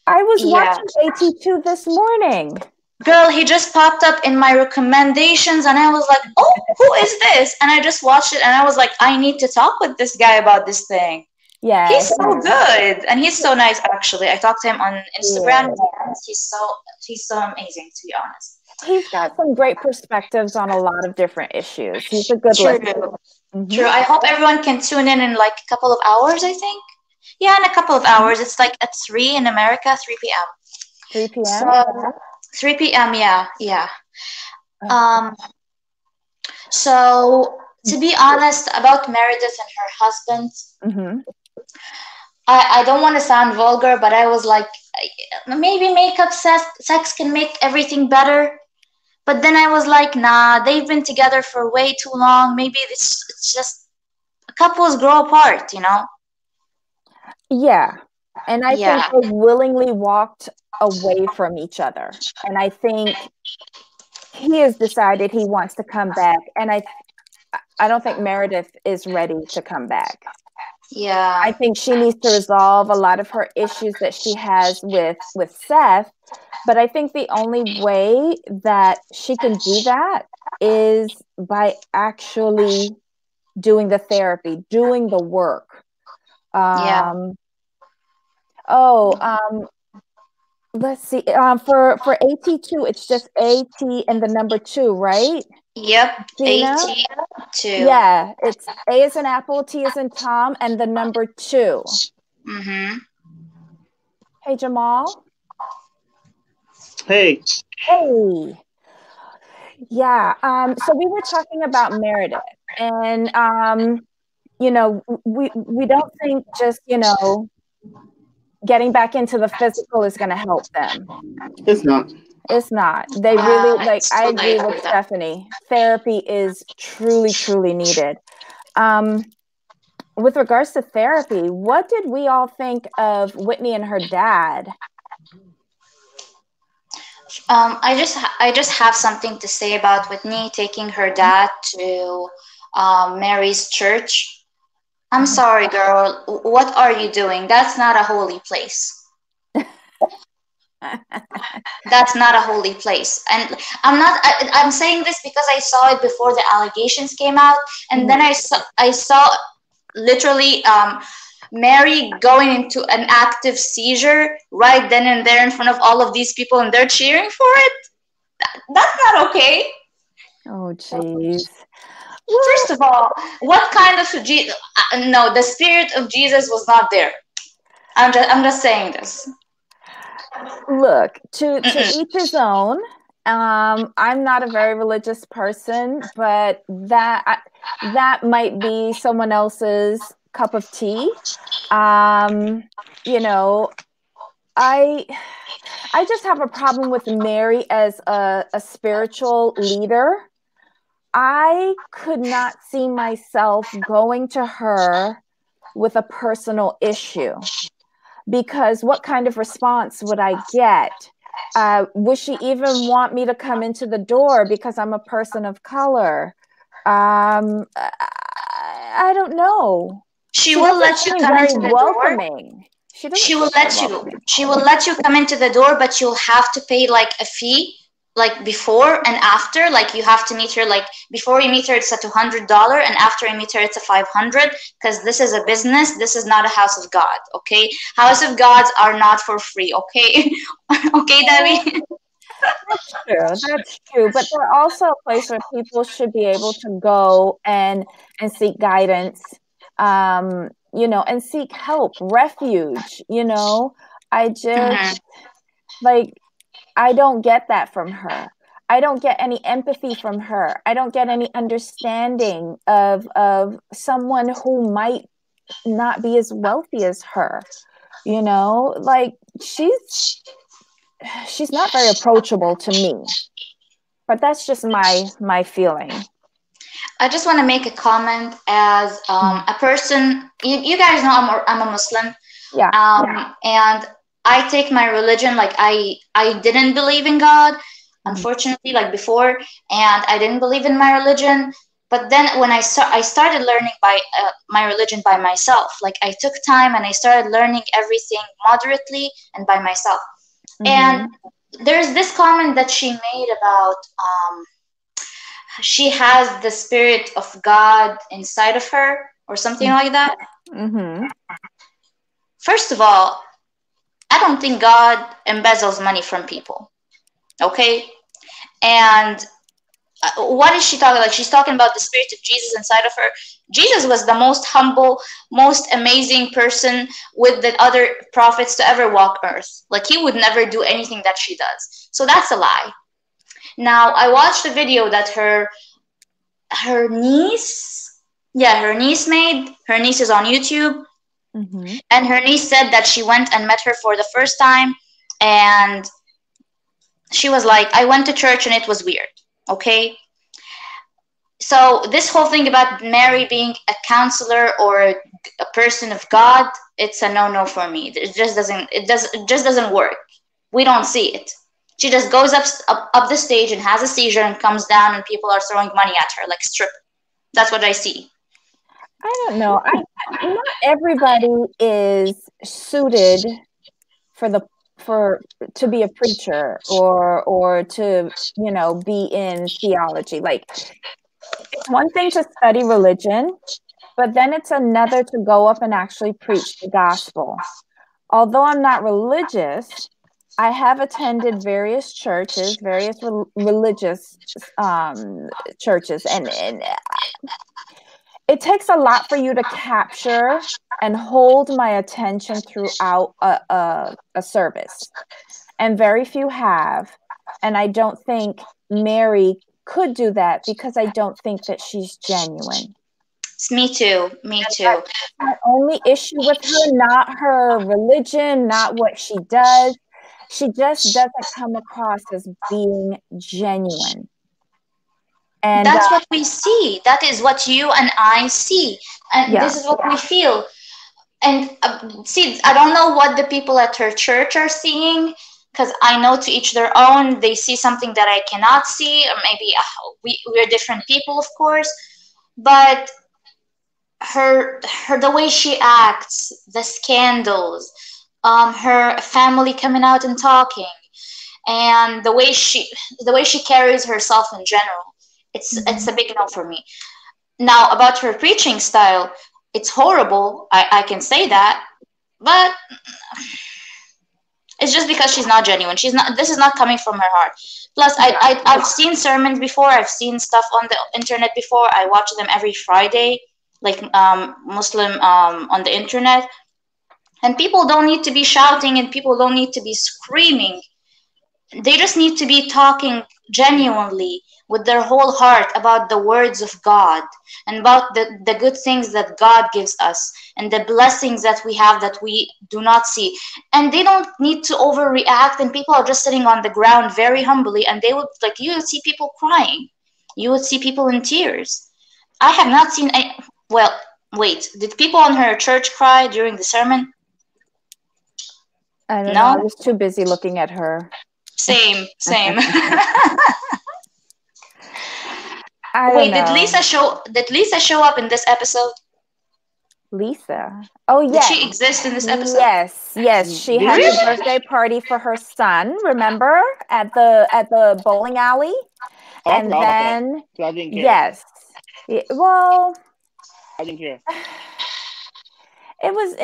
I was watching 82 this morning. Girl, he just popped up in my recommendations, and I was like, oh, who is this? And I just watched it, and I was like, I need to talk with this guy about this thing. Yeah. He's so good, and he's so nice, actually. I talked to him on Instagram, and he's so amazing, to be honest. He's got some great perspectives on a lot of different issues. He's a good listener. True. I hope everyone can tune in like a couple of hours, I think. Yeah, in a couple of hours. It's like at 3 in America, 3 p.m. 3 p.m.? So, 3 p.m., yeah. So, to be honest, about Meredith and her husband, I don't want to sound vulgar, but I was like, maybe makeup sex can make everything better. But then I was like, nah, they've been together for way too long. Maybe it's just couples grow apart, Yeah. And I think they willingly walked away from each other. And I think he has decided he wants to come back. And I don't think Meredith is ready to come back. Yeah. I think she needs to resolve a lot of her issues that she has with Seth. But I think the only way that she can do that is by actually doing the therapy, doing the work. Let's see. For AT2, it's just AT and the number 2, right? Yep. Tina? AT2. Yeah, it's A as in apple, T as in Tom, and the number 2. Hey, Jamal. Hey. Yeah. So we were talking about Meredith, and you know, we don't think just, you know, getting back into the physical is going to help them. It's not. It's not. They really, like, It's I totally agree with with that. Stephanie. Therapy is truly, truly needed. With regards to therapy, what did we all think of Whitney and her dad? I just have something to say about Whitney taking her dad to Mary's church. I'm sorry, girl. What are you doing? That's not a holy place. That's not a holy place. And I'm saying this because I saw it before the allegations came out, and then I saw literally Mary going into an active seizure right then and there in front of all of these people, and they're cheering for it. That's not okay. Oh, jeez. First of all, what kind of no, the spirit of Jesus was not there. I'm just saying this. Look, to each his own. I'm not a very religious person, but that might be someone else's cup of tea. You know, I just have a problem with Mary as a spiritual leader. I could not see myself going to her with a personal issue, because what kind of response would I get? Would she even want me to come into the door because I'm a person of color? I don't know. She will let you come into the welcoming. door. She will let you come into the door, but you'll have to pay like a fee, like before and after. Like you have to meet her. Like before you meet her, it's a $200, and after you meet her, it's a $500. Because this is a business. This is not a house of God. Okay, house of gods are not for free. Okay, okay, Debbie. That's true. But they're also a place where people should be able to go and seek guidance. You know, and seek help, refuge, you know. I just like, I don't get that from her. I don't get any empathy from her. I don't get any understanding of someone who might not be as wealthy as her. You know, like she's not very approachable to me. But that's just my feeling. I just want to make a comment as a person. You guys know I'm a Muslim. Yeah. And I take my religion like I didn't believe in God, unfortunately, like before, and I didn't believe in my religion. But then when I started learning by my religion by myself, like I took time and I started learning everything moderately and by myself. And there's this comment that she made about she has the spirit of God inside of her or something like that. First of all, I don't think God embezzles money from people. Okay? And what is she talking about? Like, she's talking about the spirit of Jesus inside of her. Jesus was the most humble, most amazing person with the other prophets to ever walk earth. Like, he would never do anything that she does. So that's a lie. Now, I watched a video that her niece made. Her niece is on YouTube. And her niece said that she went and met her for the first time. And she was like, I went to church and it was weird. Okay? So this whole thing about Mary being a counselor or a person of God, it's a no-no for me. It just doesn't work. We don't see it. She just goes up the stage and has a seizure and comes down and people are throwing money at her like strip. That's what I see. I don't know. Not everybody is suited to be a preacher or to, you know, be in theology. Like, it's one thing to study religion, but then it's another to go up and actually preach the gospel. Although I'm not religious, I have attended various churches, various religious churches, and it takes a lot for you to capture and hold my attention throughout a service. And very few have. And I don't think Mary could do that because I don't think that she's genuine. Me too. Me too. My only issue with her, not her religion, not what she does. She just doesn't come across as being genuine. And that's what we see. That is what you and I see. And this is what we feel. And see, I don't know what the people at her church are seeing, because I know to each their own. They see something that I cannot see, or maybe we're different people, of course. But her the way she acts, the scandals, her family coming out and talking, and the way she carries herself in general, it's a big no for me. Now, about her preaching style, it's horrible. I can say that, but it's just because she's not genuine. She's not. This is not coming from her heart. Plus, I've seen sermons before. I've seen stuff on the internet before. I watch them every Friday, like Muslim on the internet. And people don't need to be shouting, and people don't need to be screaming. They just need to be talking genuinely with their whole heart about the words of God and about the good things that God gives us and the blessings that we have that we do not see. And they don't need to overreact, and people are just sitting on the ground very humbly, and they would, like, you would see people crying. You would see people in tears. I have not seen any. Well, wait, did people on her church cry during the sermon? I don't know. I was too busy looking at her. Same. Wait, did Lisa show up in this episode? Lisa? Oh, yes. Did she exist in this episode? Yes. She had a birthday party for her son. Remember, at the bowling alley, and then I didn't care. Yes. Well, I didn't care. It was.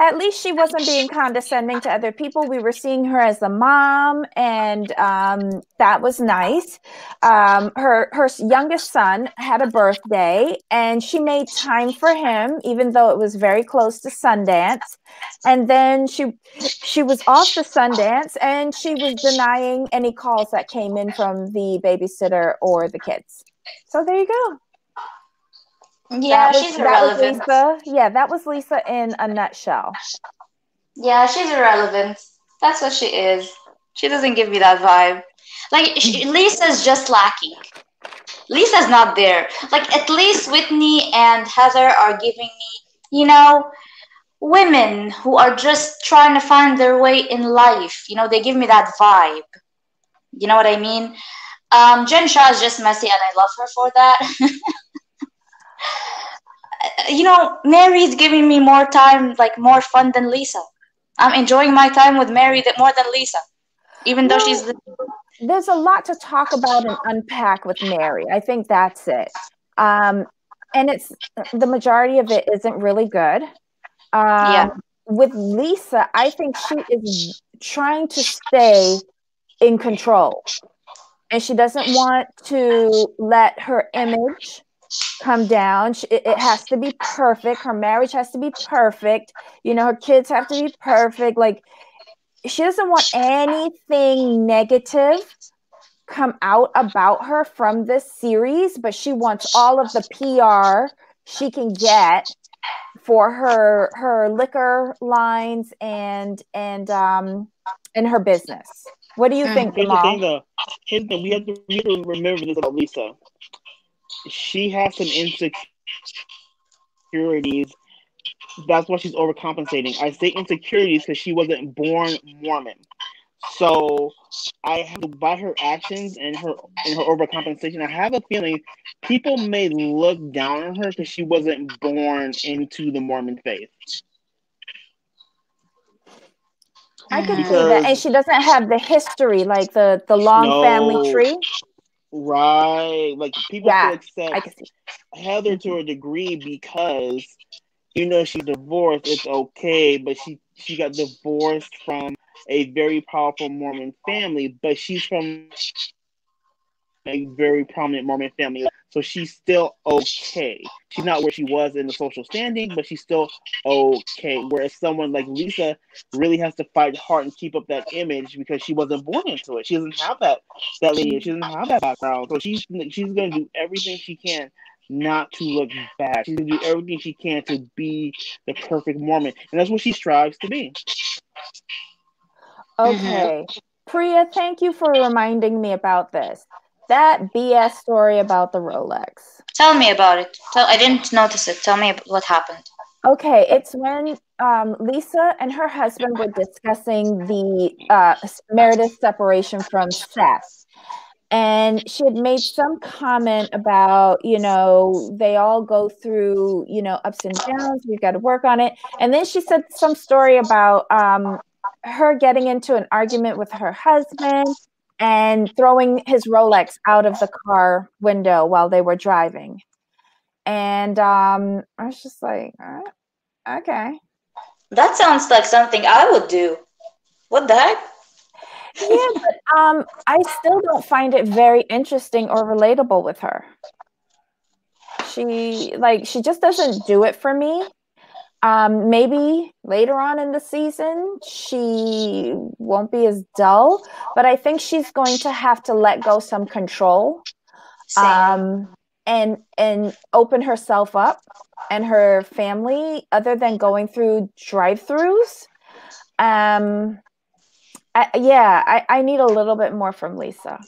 At least she wasn't being condescending to other people. We were seeing her as a mom, and that was nice. Her youngest son had a birthday, and she made time for him, even though it was very close to Sundance. And then she was off the Sundance, and she was denying any calls that came in from the babysitter or the kids. So there you go. Yeah, she's irrelevant. That was Lisa in a nutshell. Yeah, she's irrelevant. That's what she is. She doesn't give me that vibe. Like, Lisa's just lacking. Lisa's not there. Like, at least Whitney and Heather are giving me, women who are just trying to find their way in life. They give me that vibe. You know what I mean? Jen Shah is just messy, and I love her for that. Mary's giving me more time, like more fun than Lisa. I'm enjoying my time with Mary more than Lisa, even though she's. There's a lot to talk about and unpack with Mary. I think that's it. And it's the majority of it isn't really good. With Lisa, I think she is trying to stay in control, and she doesn't want to let her image come down. It has to be perfect. Her marriage has to be perfect. Her kids have to be perfect. Like, she doesn't want anything negative come out about her from this series, but she wants all of the PR she can get for her liquor lines and her business. What do you think, Jamal? Here's the thing, we have to remember this about Lisa. She has some insecurities. That's why she's overcompensating. I say insecurities because she wasn't born Mormon. So I have to, by her actions and her overcompensation, I have a feeling people may look down on her because she wasn't born into the Mormon faith. I could see that, and she doesn't have the history, like the long family tree. Right, like people still accept Heather to a degree because she's divorced. It's okay, but she got divorced from a very powerful Mormon family, but she's from a very prominent Mormon family, so she's still okay. She's not where she was in the social standing, but she's still okay. Whereas someone like Lisa really has to fight hard and keep up that image because she wasn't born into it. She doesn't have that lineage. She doesn't have that background, so she's going to do everything she can not to look back. She's gonna do everything she can to be the perfect Mormon, and that's what she strives to be. Okay. Priya, thank you for reminding me about this. That BS story about the Rolex. Tell me about it. I didn't notice it. Tell me what happened. Okay, it's when Lisa and her husband were discussing the Meredith separation from Seth. And she had made some comment about, they all go through, ups and downs. We've got to work on it. And then she said some story about her getting into an argument with her husband and throwing his Rolex out of the car window while they were driving. And I was just like, okay. That sounds like something I would do. What the heck? Yeah, but I still don't find it very interesting or relatable with her. She just doesn't do it for me. Maybe later on in the season she won't be as dull, but I think she's going to have to let go some control, and open herself up and her family, other than going through drive-throughs. I need a little bit more from Lisa.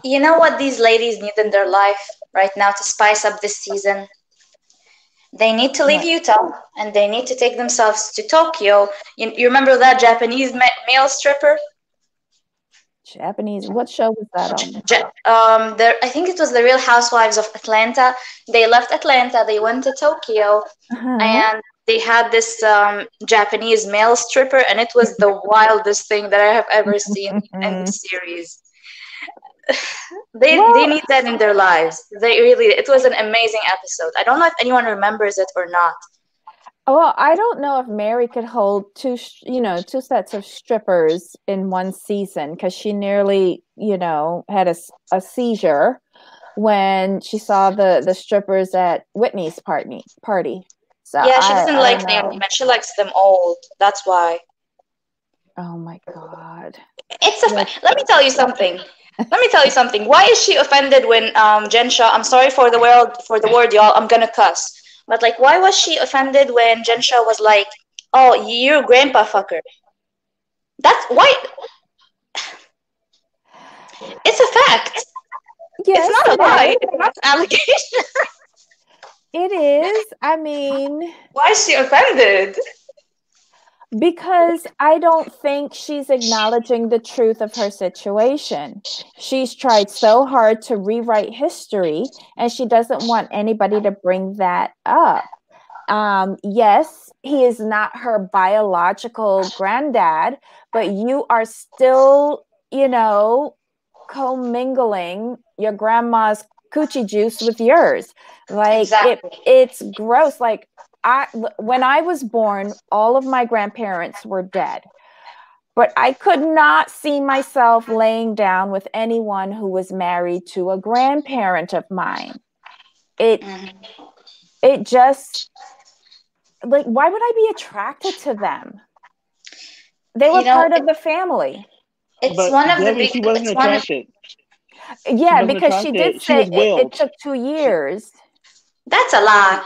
You know what these ladies need in their life right now to spice up this season? They need to leave Utah, and they need to take themselves to Tokyo. You remember that Japanese male stripper? Japanese? What show was that on? I think it was the Real Housewives of Atlanta. They left Atlanta, they went to Tokyo, and they had this Japanese male stripper, and it was the wildest thing that I have ever seen in the series. They need that in their lives. It was an amazing episode. I don't know if anyone remembers it or not. Well, I don't know if Mary could hold two sets of strippers in one season, because she nearly, had a seizure when she saw the strippers at Whitney's party. So yeah, she doesn't like Naomi, man. She likes them old. That's why. Oh my God. Let me tell you something. Why is she offended when Jen Shaw? I'm sorry for the word, y'all. I'm gonna cuss. But why was she offended when Jen Shaw was like, "Oh, you're a grandpa fucker"? That's why. It's a fact. Yes, it's not a lie. It's not an allegation. It is. I mean, why is she offended? Because I don't think she's acknowledging the truth of her situation. She's tried so hard to rewrite history, and she doesn't want anybody to bring that up. Yes, he is not her biological granddad, but you are still, commingling your grandma's coochie juice with yours. Exactly. It's gross. When I was born, all of my grandparents were dead, but I could not see myself laying down with anyone who was married to a grandparent of mine. It just, why would I be attracted to them? They were part of the family. It's one of the big. She wasn't attracted. Yeah, because she did say it took 2 years. That's a lie.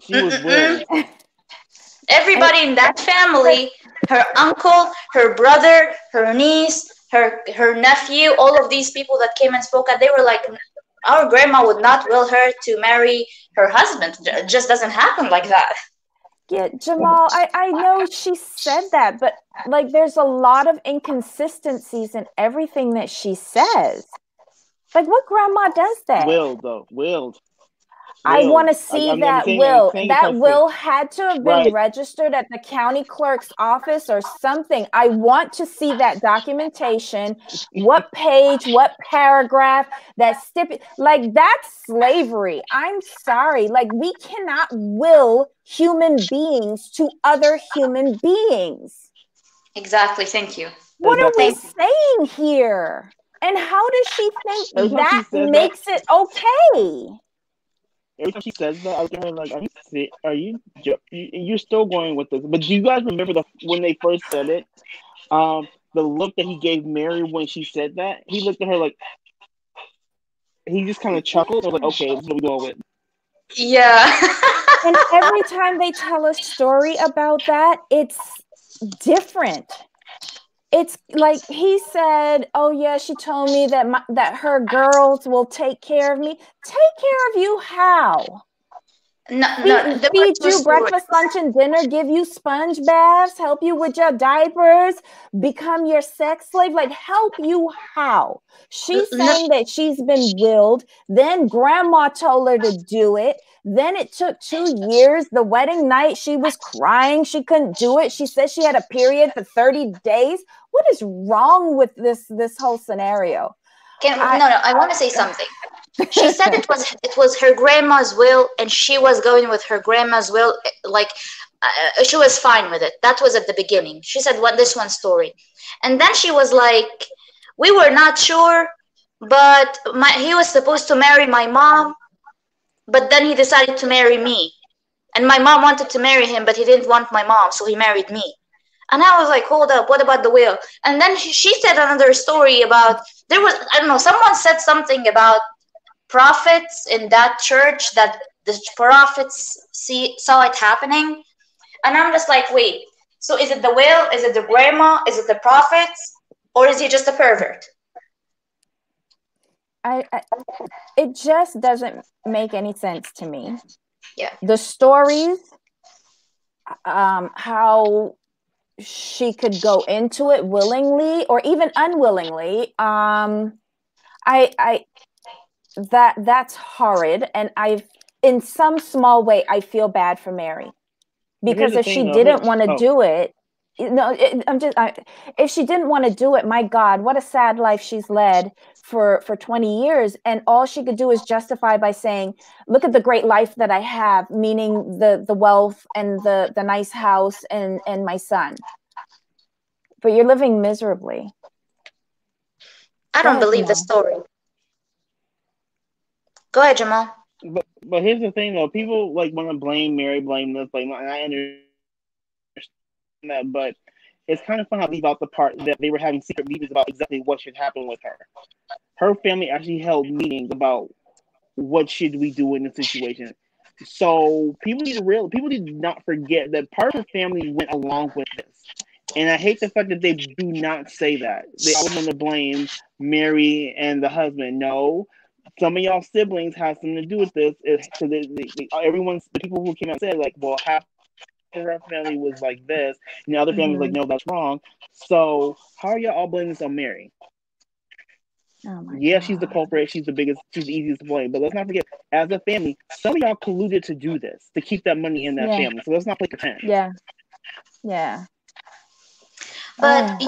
She was willed. Everybody in that family, her uncle, her brother, her niece, her nephew, all of these people that came and spoke, they were like, our grandma would not will her to marry her husband. It just doesn't happen like that. Yeah, Jamal, I know she said that, but there's a lot of inconsistencies in everything that she says. What grandma does that? Willed. I want to see that will. That will had to have been registered at the county clerk's office or something. I want to see that documentation. What page, what paragraph, that's slavery. I'm sorry. We cannot will human beings to other human beings. Exactly. Thank you. What are we saying here? And how does she think that makes it okay? Every time she says that, I look at her you're still going with this? But do you guys remember when they first said it? The look that he gave Mary when she said that, he looked at her he just kind of chuckled. I was like, okay, this is what we're going with. Yeah. And every time they tell a story about that, it's different. It's like he said, "Oh yeah, she told me that her girls will take care of me." Take care of you how? No, no, there were Feed two you stories. breakfast, lunch, and dinner, give you sponge baths, help you with your diapers, become your sex slave, like help you how? She's No, saying that she's been willed, then grandma told her to do it. Then it took 2 years. The wedding night, she was crying. She couldn't do it. She said she had a period for 30 days. What is wrong with this whole scenario? no, I want to say something. She said it was her grandma's will, and she was going with her grandma's will. Like she was fine with it. That was at the beginning. She said what this one story, and then she was like, "We were not sure, but he was supposed to marry my mom, but then he decided to marry me, and my mom wanted to marry him, but he didn't want my mom, so he married me." And I was like, hold up, what about the will? And then she said another story about there was, I don't know, someone said something about prophets in that church, that the prophets saw it happening. And I'm just like, wait, so is it the will? Is it the grandma? Is it the prophets? Or is he just a pervert? It just doesn't make any sense to me. Yeah. The stories, how she could go into it willingly or even unwillingly, that's horrid. And in some small way, I feel bad for Mary, because if she didn't want to do it, if she didn't want to do it, my God, what a sad life she's led for 20 years. And all she could do is justify by saying, look at the great life that I have, meaning the wealth and the nice house and my son. But you're living miserably. I don't believe the story. Go ahead, Jamal. But here's the thing, though. People like want to blame Mary, blame this, blame that, and I understand that. But it's kind of fun how leave out the part that they were having secret meetings about exactly what should happen with her. Her family actually held meetings about what should we do in the situation. So people need to not forget that part of her family went along with this. And I hate the fact that they do not say that. They always want to blame Mary and the husband. No, some of y'all siblings have something to do with this. So the people who came out said, like, well, half of our family was like this, and the other family was like, no, that's wrong. So how are y'all all blaming this on Mary? Yeah, God. She's the culprit. She's the easiest to blame. But let's not forget, as a family, some of y'all colluded to do this, to keep that money in that family. So let's not play pretend. Yeah. But,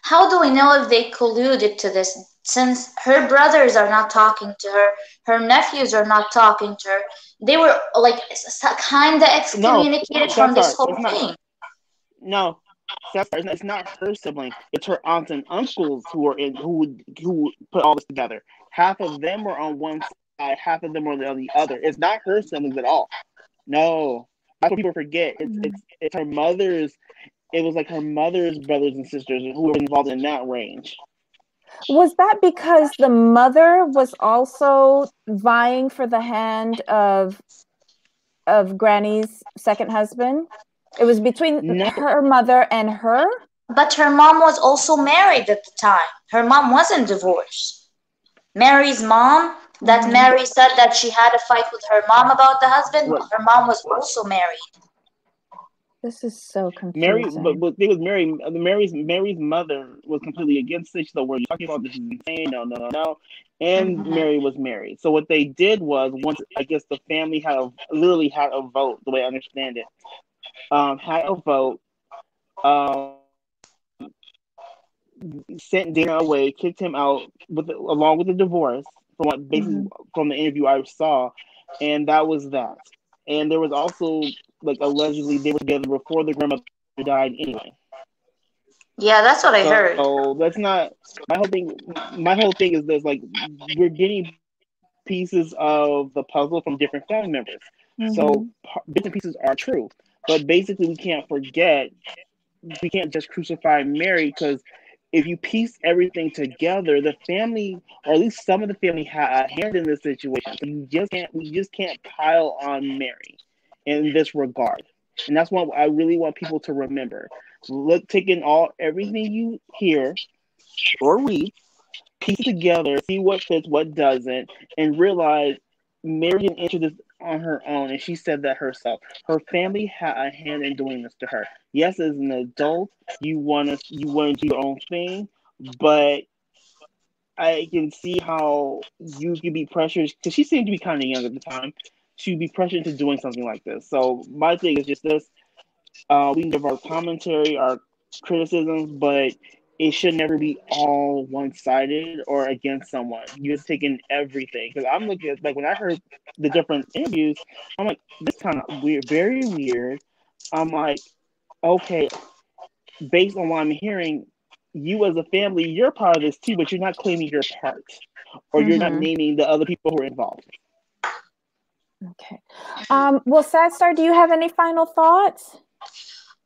how do we know if they colluded to this? Since her brothers are not talking to her, her nephews are not talking to her, they were like kind of excommunicated from this whole thing. No, it's not her sibling. It's her aunts and uncles who put all this together. Half of them were on one side, half of them were on the other. It's not her siblings at all. No, that's what people forget. It's her mother's. It was like her mother's brothers and sisters who were involved in that range. Was that because the mother was also vying for the hand of Granny's second husband? It was between her mother and her? But her mom was also married at the time. Her mom wasn't divorced. Mary's mom, that Mary said that she had a fight with her mom about the husband, her mom was also married. This is so confusing. But it was Mary's mother was completely against it. So what you're talking about, this is insane. No. And Mary was married. So what they did was, once I guess the family literally had a vote, the way I understand it, had a vote, sent Dana away, kicked him out along with the divorce from from the interview I saw, and that was that. And there was also, like, allegedly they were together before the grandmother died anyway. Yeah, that's what I heard. So that's not my whole thing. My whole thing is this: like, we're getting pieces of the puzzle from different family members. So bits and pieces are true, but basically we can't forget. We can't just crucify Mary because if you piece everything together, the family, or at least some of the family, had a hand in this situation. So we just can't pile on Mary in this regard. And that's what I really want people to remember. Look, take in everything you hear or read, piece it together, see what fits, what doesn't, and realize Mary didn't enter this on her own, and she said that herself. Her family had a hand in doing this to her. Yes, as an adult, you want to do your own thing, but I can see how you could be pressured, because she seemed to be kind of young at the time. She would be pressured into doing something like this. So my thing is just this: we can give our commentary, our criticisms, but it should never be all one-sided or against someone. You're taking everything. Because I'm looking at, like, when I heard the different interviews, I'm like, this kind of weird, very weird. I'm like, okay, based on what I'm hearing, you as a family, you're part of this too, but you're not claiming your part, or you're not naming the other people who are involved. Okay. Well, Sadstar, do you have any final thoughts?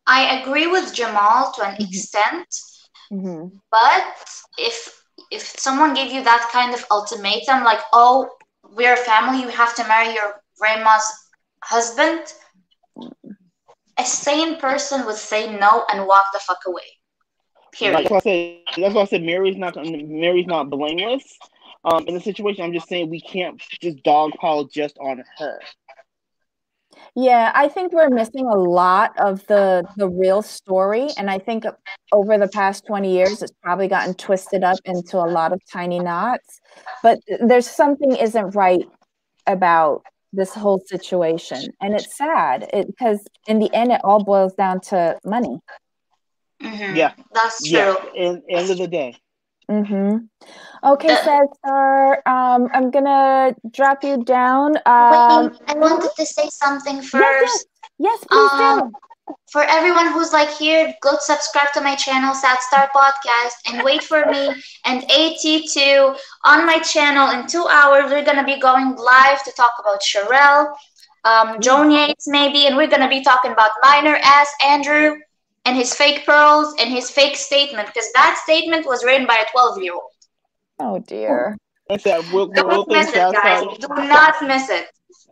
I agree with Jamal to an extent, but if someone gave you that kind of ultimatum, like, oh, we're a family, you have to marry your grandma's husband, a sane person would say no and walk the fuck away. Period. That's why I said Mary's not blameless. In the situation, I'm just saying we can't just dogpile just on her. Yeah, I think we're missing a lot of the real story. And I think over the past 20 years, it's probably gotten twisted up into a lot of tiny knots. But there's something isn't right about this whole situation. And it's sad because in the end, it all boils down to money. Yeah, that's true. Yeah, end of the day. Okay, Sadstar, I'm gonna drop you down. Wait, I wanted to say something first. Yes, please do. For everyone who's like here, go subscribe to my channel, Sadstar Podcast, and wait for me and AT2 on my channel. In 2 hours, we're gonna be going live to talk about Sherelle, Joan Yates maybe, and we're gonna be talking about minor ass Andrew and his fake pearls and his fake statement, because that statement was written by a 12-year-old. Oh dear. Don't miss it, guys. Do not miss it.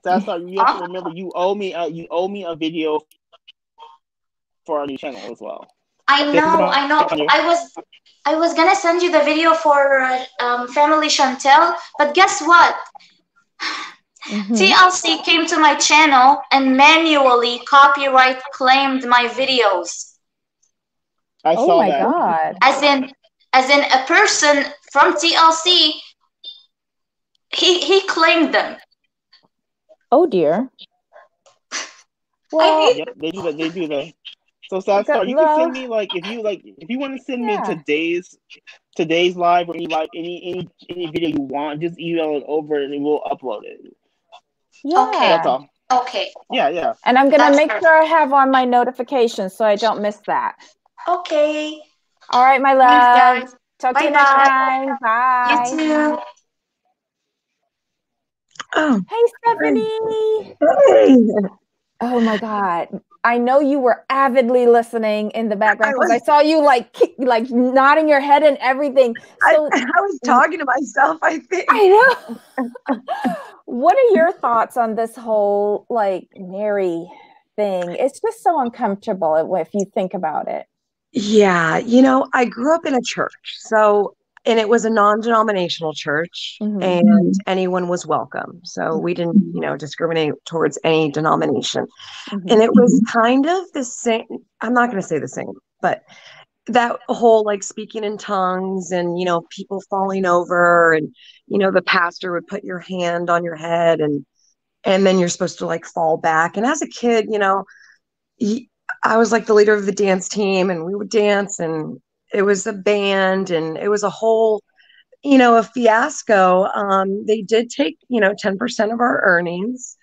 Sadstar, you have to remember, you owe me a video for our new channel as well. I know. I was gonna send you the video for Family Chantel, but guess what? TLC came to my channel and manually copyright claimed my videos. I saw that. Oh my God. As in a person from TLC, he claimed them. Oh dear. Well, yep, they do that. So Sadstar, you can send me, if you want to send me today's live or any video you want, just email it over and we'll upload it. Yeah. Okay. That's all. Okay. Yeah. And I'm gonna make sure I have on my notifications so I don't miss that. Okay. All right, my love. Thanks, guys. Talk to you next time. Bye. You too. Oh. Hey, Stephanie. Hey. Oh my God. I know you were avidly listening in the background because I saw you like nodding your head and everything. So I was talking to myself, I think. I know. What are your thoughts on this whole like Mary thing? It's just so uncomfortable if you think about it. Yeah, I grew up in a church. And it was a non-denominational church, and anyone was welcome. So we didn't, discriminate towards any denomination. And it was kind of the same. I'm not going to say the same, but that whole like speaking in tongues and, people falling over and, the pastor would put your hand on your head and then you're supposed to like fall back. And as a kid, I was like the leader of the dance team and we would dance and it was a band and it was a whole, a fiasco. They did take, 10% of our earnings,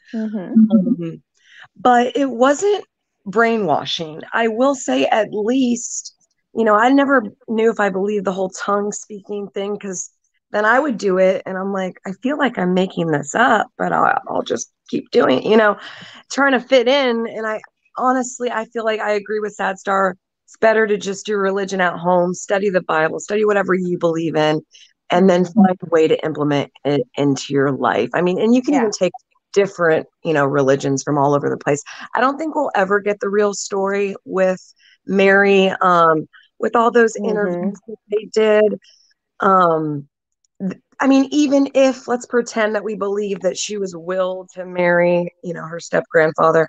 but it wasn't brainwashing. I will say at least, I never knew if I believed the whole tongue speaking thing because then I would do it and I'm like, I feel like I'm making this up, but I'll just keep doing it, trying to fit in. And honestly, I feel like I agree with Sadstar. It's better to just do religion at home, study the Bible, study whatever you believe in, and then find a way to implement it into your life. I mean, and you can even take different, religions from all over the place. I don't think we'll ever get the real story with Mary, with all those interviews that they did. I mean, even if, let's pretend that we believe that she was willed to marry, her step grandfather.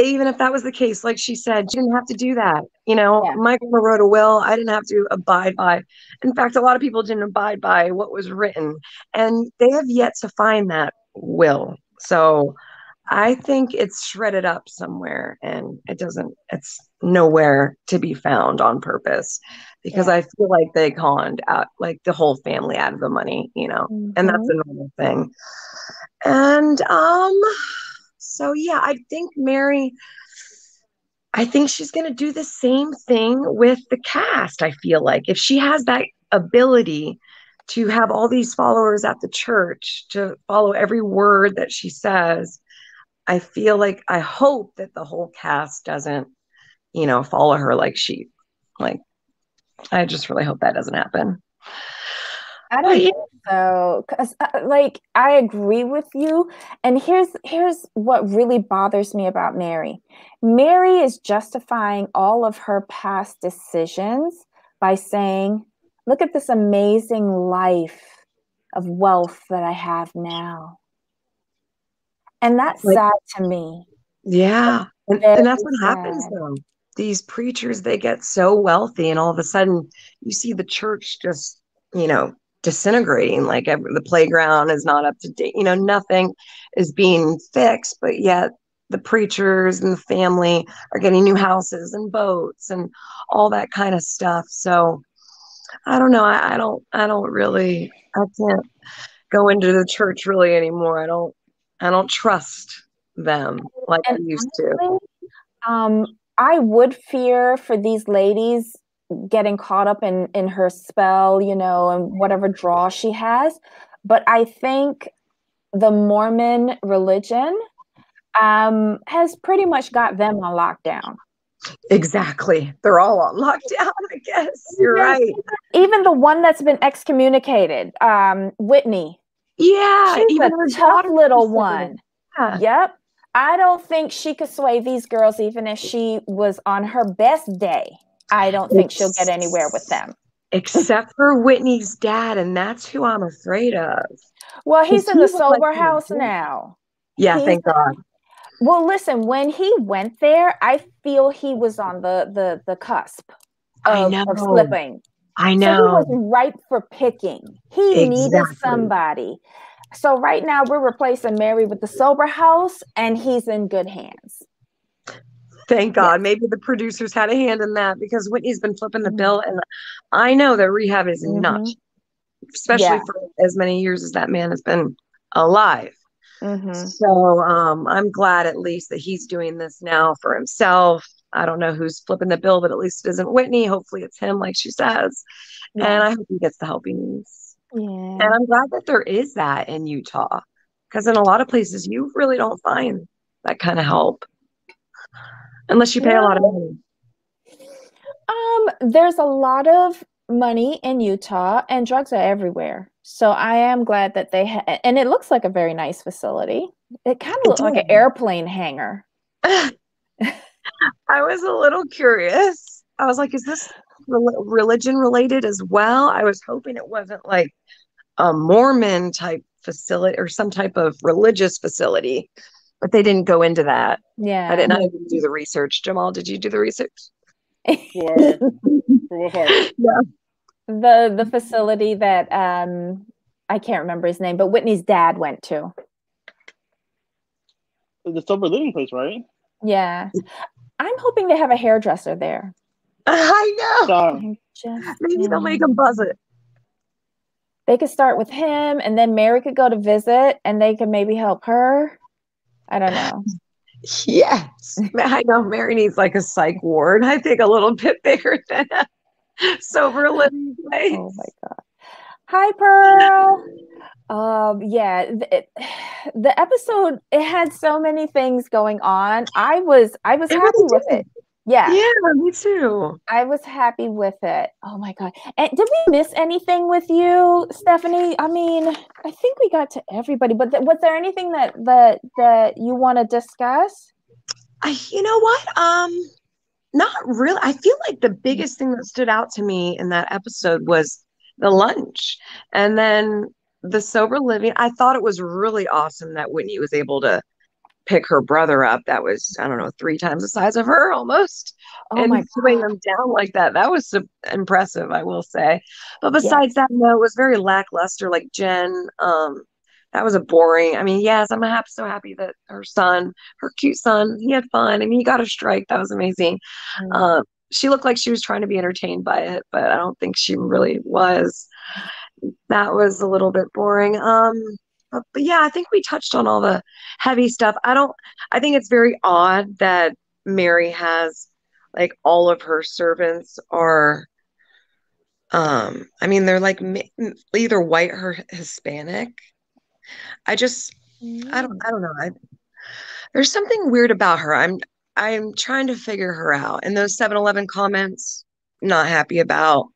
Even if that was the case, like she said, she didn't have to do that. My grandma wrote a will. I didn't have to abide by. In fact, a lot of people didn't abide by what was written, and they have yet to find that will. So I think it's shredded up somewhere, and it's nowhere to be found on purpose, because I feel like they conned out like the whole family out of the money, and that's a normal thing. And, so yeah, I think she's going to do the same thing with the cast. I feel like if she has that ability to have all these followers at the church to follow every word that she says, I hope that the whole cast doesn't, follow her like sheep. Like, I just really hope that doesn't happen. I don't think so, because I agree with you. And here's what really bothers me about Mary. Mary is justifying all of her past decisions by saying, look at this amazing life of wealth that I have now. And that's sad to me. Yeah. And that's what happens though. These preachers, they get so wealthy, and all of a sudden you see the church just, disintegrating. Like the playground is not up to date, nothing is being fixed, but yet the preachers and the family are getting new houses and boats and all that kind of stuff. So I don't know. I can't go into the church really anymore. I don't trust them like I used to. I would fear for these ladies getting caught up in her spell, and whatever draw she has. But I think the Mormon religion has pretty much got them on lockdown. Exactly. They're all on lockdown, I guess. You're right. Even the one that's been excommunicated, Whitney. Yeah. She's even a tough little one. Yeah. Yep. I don't think she could sway these girls, even if she was on her best day. I don't think she'll get anywhere with them. Except for Whitney's dad, and that's who I'm afraid of. Well, he's in the sober house now. Yeah, thank God. Well, listen, when he went there, I feel he was on the cusp of slipping. I know. So he was ripe for picking. He needed somebody. So right now we're replacing Mary with the sober house, and he's in good hands. Thank God. Yes. Maybe the producers had a hand in that, because Whitney's been flipping the bill, and I know that rehab is nuts, especially for as many years as that man has been alive. So I'm glad at least that he's doing this now for himself. I don't know who's flipping the bill, but at least it isn't Whitney. Hopefully it's him, like she says. And I hope he gets the help he needs. And I'm glad that there is that in Utah, because in a lot of places you really don't find that kind of help unless you pay a lot of money. There's a lot of money in Utah, and drugs are everywhere. So I am glad that they and it looks like a very nice facility. It kind of looks like an airplane hangar. I was a little curious. I was like, is this religion related as well? I was hoping it wasn't like a Mormon type facility or some type of religious facility, but they didn't go into that. Yeah. I didn't do the research. Jamal, did you do the research? For what part? Yeah. The facility that I can't remember his name, but Whitney's dad went to. The sober living place, right? Yeah. I'm hoping they have a hairdresser there. I know. Maybe they'll make him buzz it. They could start with him, and then Mary could go to visit, and they could maybe help her. I don't know. Yes. I know Mary needs like a psych ward. I think a little bit bigger than a sober living place. Oh my God. Hi, Pearl. The episode, it had so many things going on. I was happy with it. Yeah. Yeah, me too. I was happy with it. Oh my God. And did we miss anything with you, Stephanie? I mean, I think we got to everybody, but was there anything that you want to discuss? You know what? Not really. I feel like the biggest thing that stood out to me in that episode was the lunch. And then the sober living. I thought it was really awesome that Whitney was able to pick her brother up that was, I don't know, 3 times the size of her almost, Oh and my swing God. them down like that. That was impressive, I will say. But Yeah. besides that, no, it was very lackluster. Like Jen, that was a boring. I mean, yes, so happy that her cute son, he had fun. I mean, he got a strike. That was amazing. She looked like she was trying to be entertained by it, but I don't think she really was. That was a little bit boring. But yeah, I think we touched on all the heavy stuff. I think it's very odd that Mary has like all of her servants are, I mean, they're like either white or Hispanic. I don't know. There's something weird about her. I'm trying to figure her out. And those 7-Eleven comments, not happy about.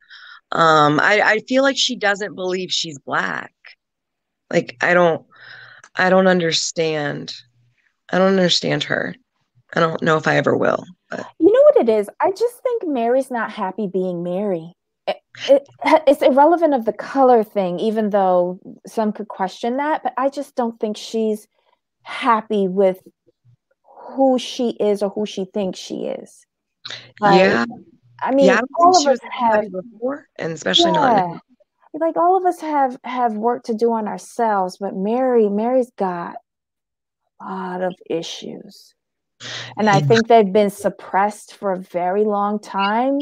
I feel like she doesn't believe she's black. Like I don't understand. I don't understand her. I don't know if I ever will. But. You know what it is? I just think Mary's not happy being Mary. It's irrelevant of the color thing, even though some could question that. But I just don't think she's happy with who she is or who she thinks she is. Yeah. I mean, I don't all think of us have before, and especially not now. Like all of us have work to do on ourselves, but Mary's got a lot of issues. And I think they've been suppressed for a very long time.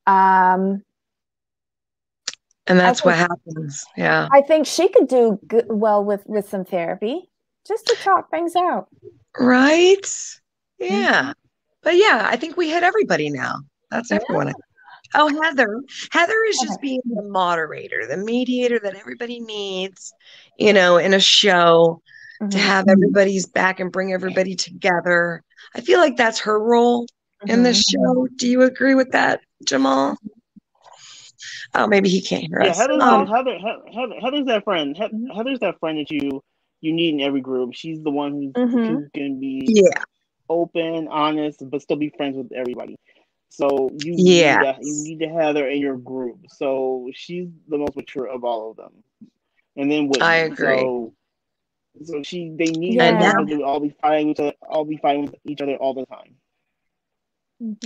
And that's what happens. Yeah. I think she could do well with some therapy just to talk things out. Right. Yeah. But yeah, I think we hit everybody now. That's everyone. Oh, Heather. Heather is just being the moderator, the mediator that everybody needs, in a show to have everybody's back and bring everybody together. I feel like that's her role in this show. Do you agree with that, Jamal? Oh, maybe he can't hear us. Heather's that friend. Heather's that friend that you need in every group. She's the one who can be open, honest, but still be friends with everybody. So you need to have her in your group. So she's the most mature of all of them. And then Whitney. I agree. So they need her to all be fighting with each other all the time.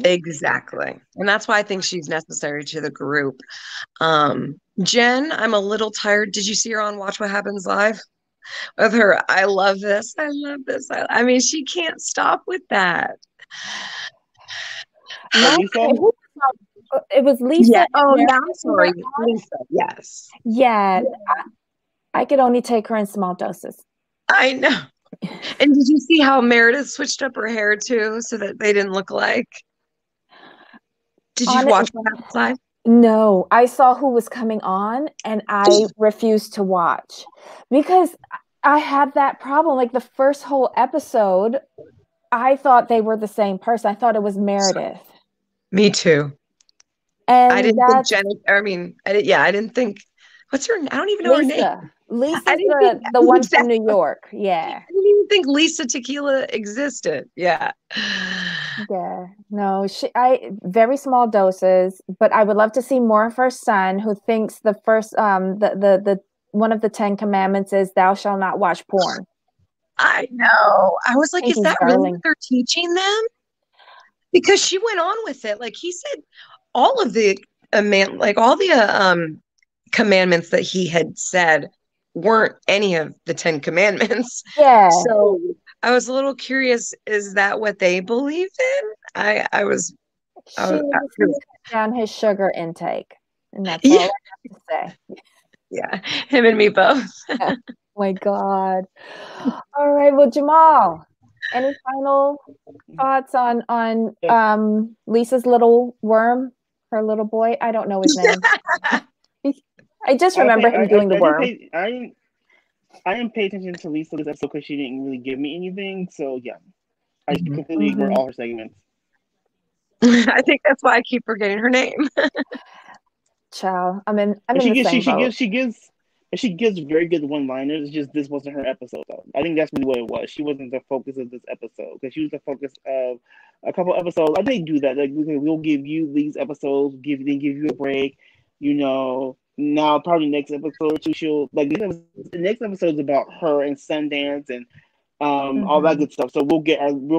Exactly. And that's why I think she's necessary to the group. Jen, I'm a little tired. Did you see her on Watch What Happens Live? With her, I love this. I love this. I mean, she can't stop with that. No, it was Lisa. Yeah. Oh, yeah, I'm sorry. Lisa. Yes. Yeah. I could only take her in small doses. I know. And did you see how Meredith switched up her hair too so that they didn't look like? Did you watch What Happens Live? No, I saw who was coming on and I refused to watch because I had that problem. Like the first whole episode, I thought they were the same person. I thought it was Meredith. Me too. And I didn't think Jenny. I mean, I didn't think. What's her? I don't even know her name. Lisa's the one from New York. Yeah. I didn't even think Lisa Tequila existed. Yeah. Yeah. No, I very small doses, but I would love to see more of her son who thinks the first the one of the 10 commandments is thou shalt not watch porn. I know. I was like, is that really what they're teaching them? Because she went on with it. Like he said all of the commandments that he had said weren't any of the 10 commandments. Yeah. So I was a little curious, is that what they believe in? I was down his sugar intake. And that's all I have to say. Yeah, him and me both. Oh my God. All right. Well, Jamal, any final thoughts on Lisa's little worm, her little boy? I don't know his name. I just remember him doing the worm. I didn't pay attention to Lisa this episode because she didn't really give me anything. So yeah, I completely ignore all her segments. I think that's why I keep forgetting her name. Child, I'm in the same boat. She gives very good one-liners. It's just this wasn't her episode, though. I think that's really what it was. She wasn't the focus of this episode because she was the focus of a couple episodes. I think do that. Like we'll give you these episodes, give you a break. You know, now probably next episode or two, she'll like the next episode is about her and Sundance and all that good stuff. So we'll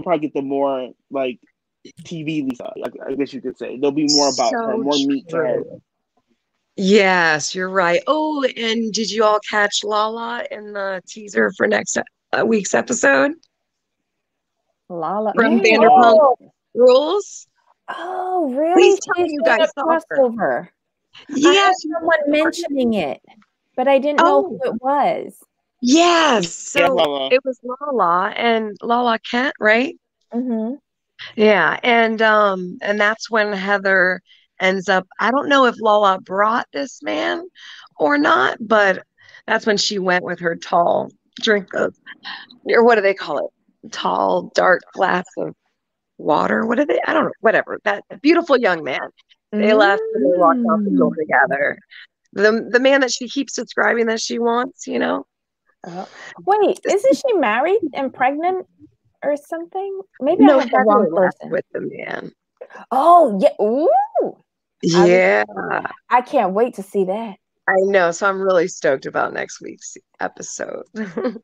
probably get the more like TV Lisa. I guess you could say there'll be more about her, more meat to her. Yes, you're right. Oh, and did you all catch Lala in the teaser for next week's episode? Lala From Vanderpump Rules. Oh, really? Please tell me you guys saw crossover. Yeah, I heard someone mentioning it, but I didn't know who it was. Yes, so it was Lala and Lala Kent, right? Mm-hmm. Yeah, and that's when Heather ends up. I don't know if Lala brought this man or not, but that's when she went with her tall drink of, or what do they call it? Tall, dark glass of water. What are they? I don't know. Whatever. That beautiful young man. They left and they walked out the door together. The man that she keeps describing that she wants, you know. Wait, isn't she married and pregnant or something? Maybe I have the wrong person. With the man. Oh yeah. Ooh. Yeah. I can't wait to see that. I know. So I'm really stoked about next week's episode.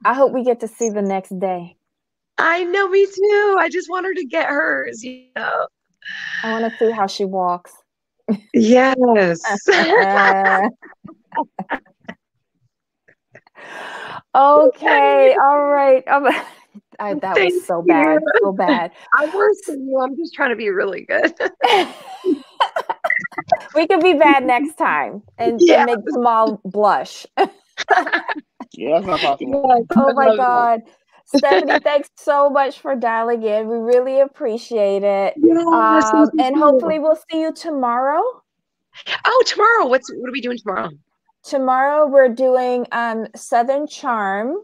I hope we get to see the next day. I know, me too. I just want her to get hers, you know. I want to see how she walks. Yes. Okay. All right. That was so bad. So bad. I'm worse than you. I'm just trying to be really good. We could be bad next time and make Jamal blush. Yeah, that's not possible. Oh my God. Stephanie, thanks so much for dialing in. We really appreciate it. Yes, and hopefully we'll see you tomorrow. Oh, tomorrow. What are we doing tomorrow? Tomorrow we're doing Southern Charm.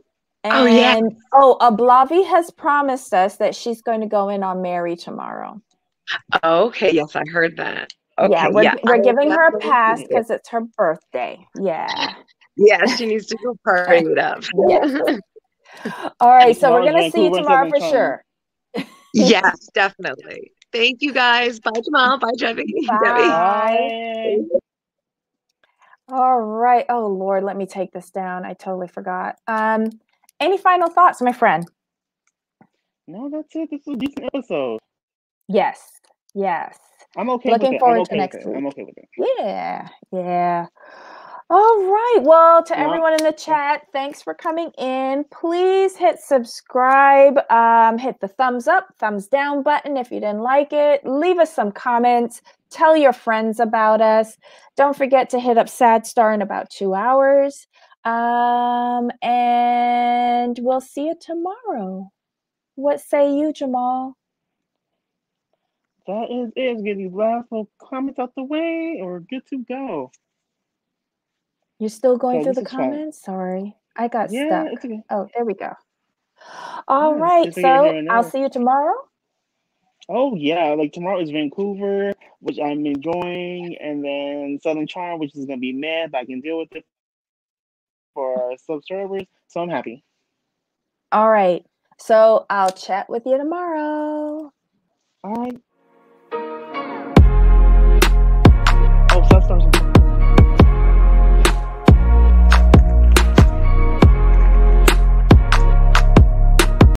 And Ablavi has promised us that she's going to go in on Mary tomorrow. Okay, yes, I heard that. Okay, yeah, we're giving her a pass because it's her birthday. Yeah. Yeah, she needs to go party it up. Yes. All right, so we're going to see you tomorrow for sure. Yes, definitely. Thank you guys. Bye, Jamal. Bye, Debbie. Bye. All right. Oh, Lord, let me take this down. I totally forgot. Any final thoughts, my friend? No, that's it. This is a decent episode. Yes. I'm okay Looking with it. forward to next week. I'm okay with it. Yeah. All right. Well, to everyone in the chat, thanks for coming in. Please hit subscribe, hit the thumbs up, thumbs down button if you didn't like it. Leave us some comments. Tell your friends about us. Don't forget to hit up Sad Star in about 2 hours. And we'll see you tomorrow. What say you, Jamal? That is it. Get these last little comments out the way, or good to go. You're still going through the comments? Sorry, I got stuck. It's okay. Oh, there we go. All right, so I'll see you tomorrow. Oh yeah, like tomorrow is Vancouver, which I'm enjoying, and then Southern Charm, which is gonna be mad, but I can deal with it for our subscribers, so I'm happy. All right, so I'll chat with you tomorrow. All right. Oh, Chatsters.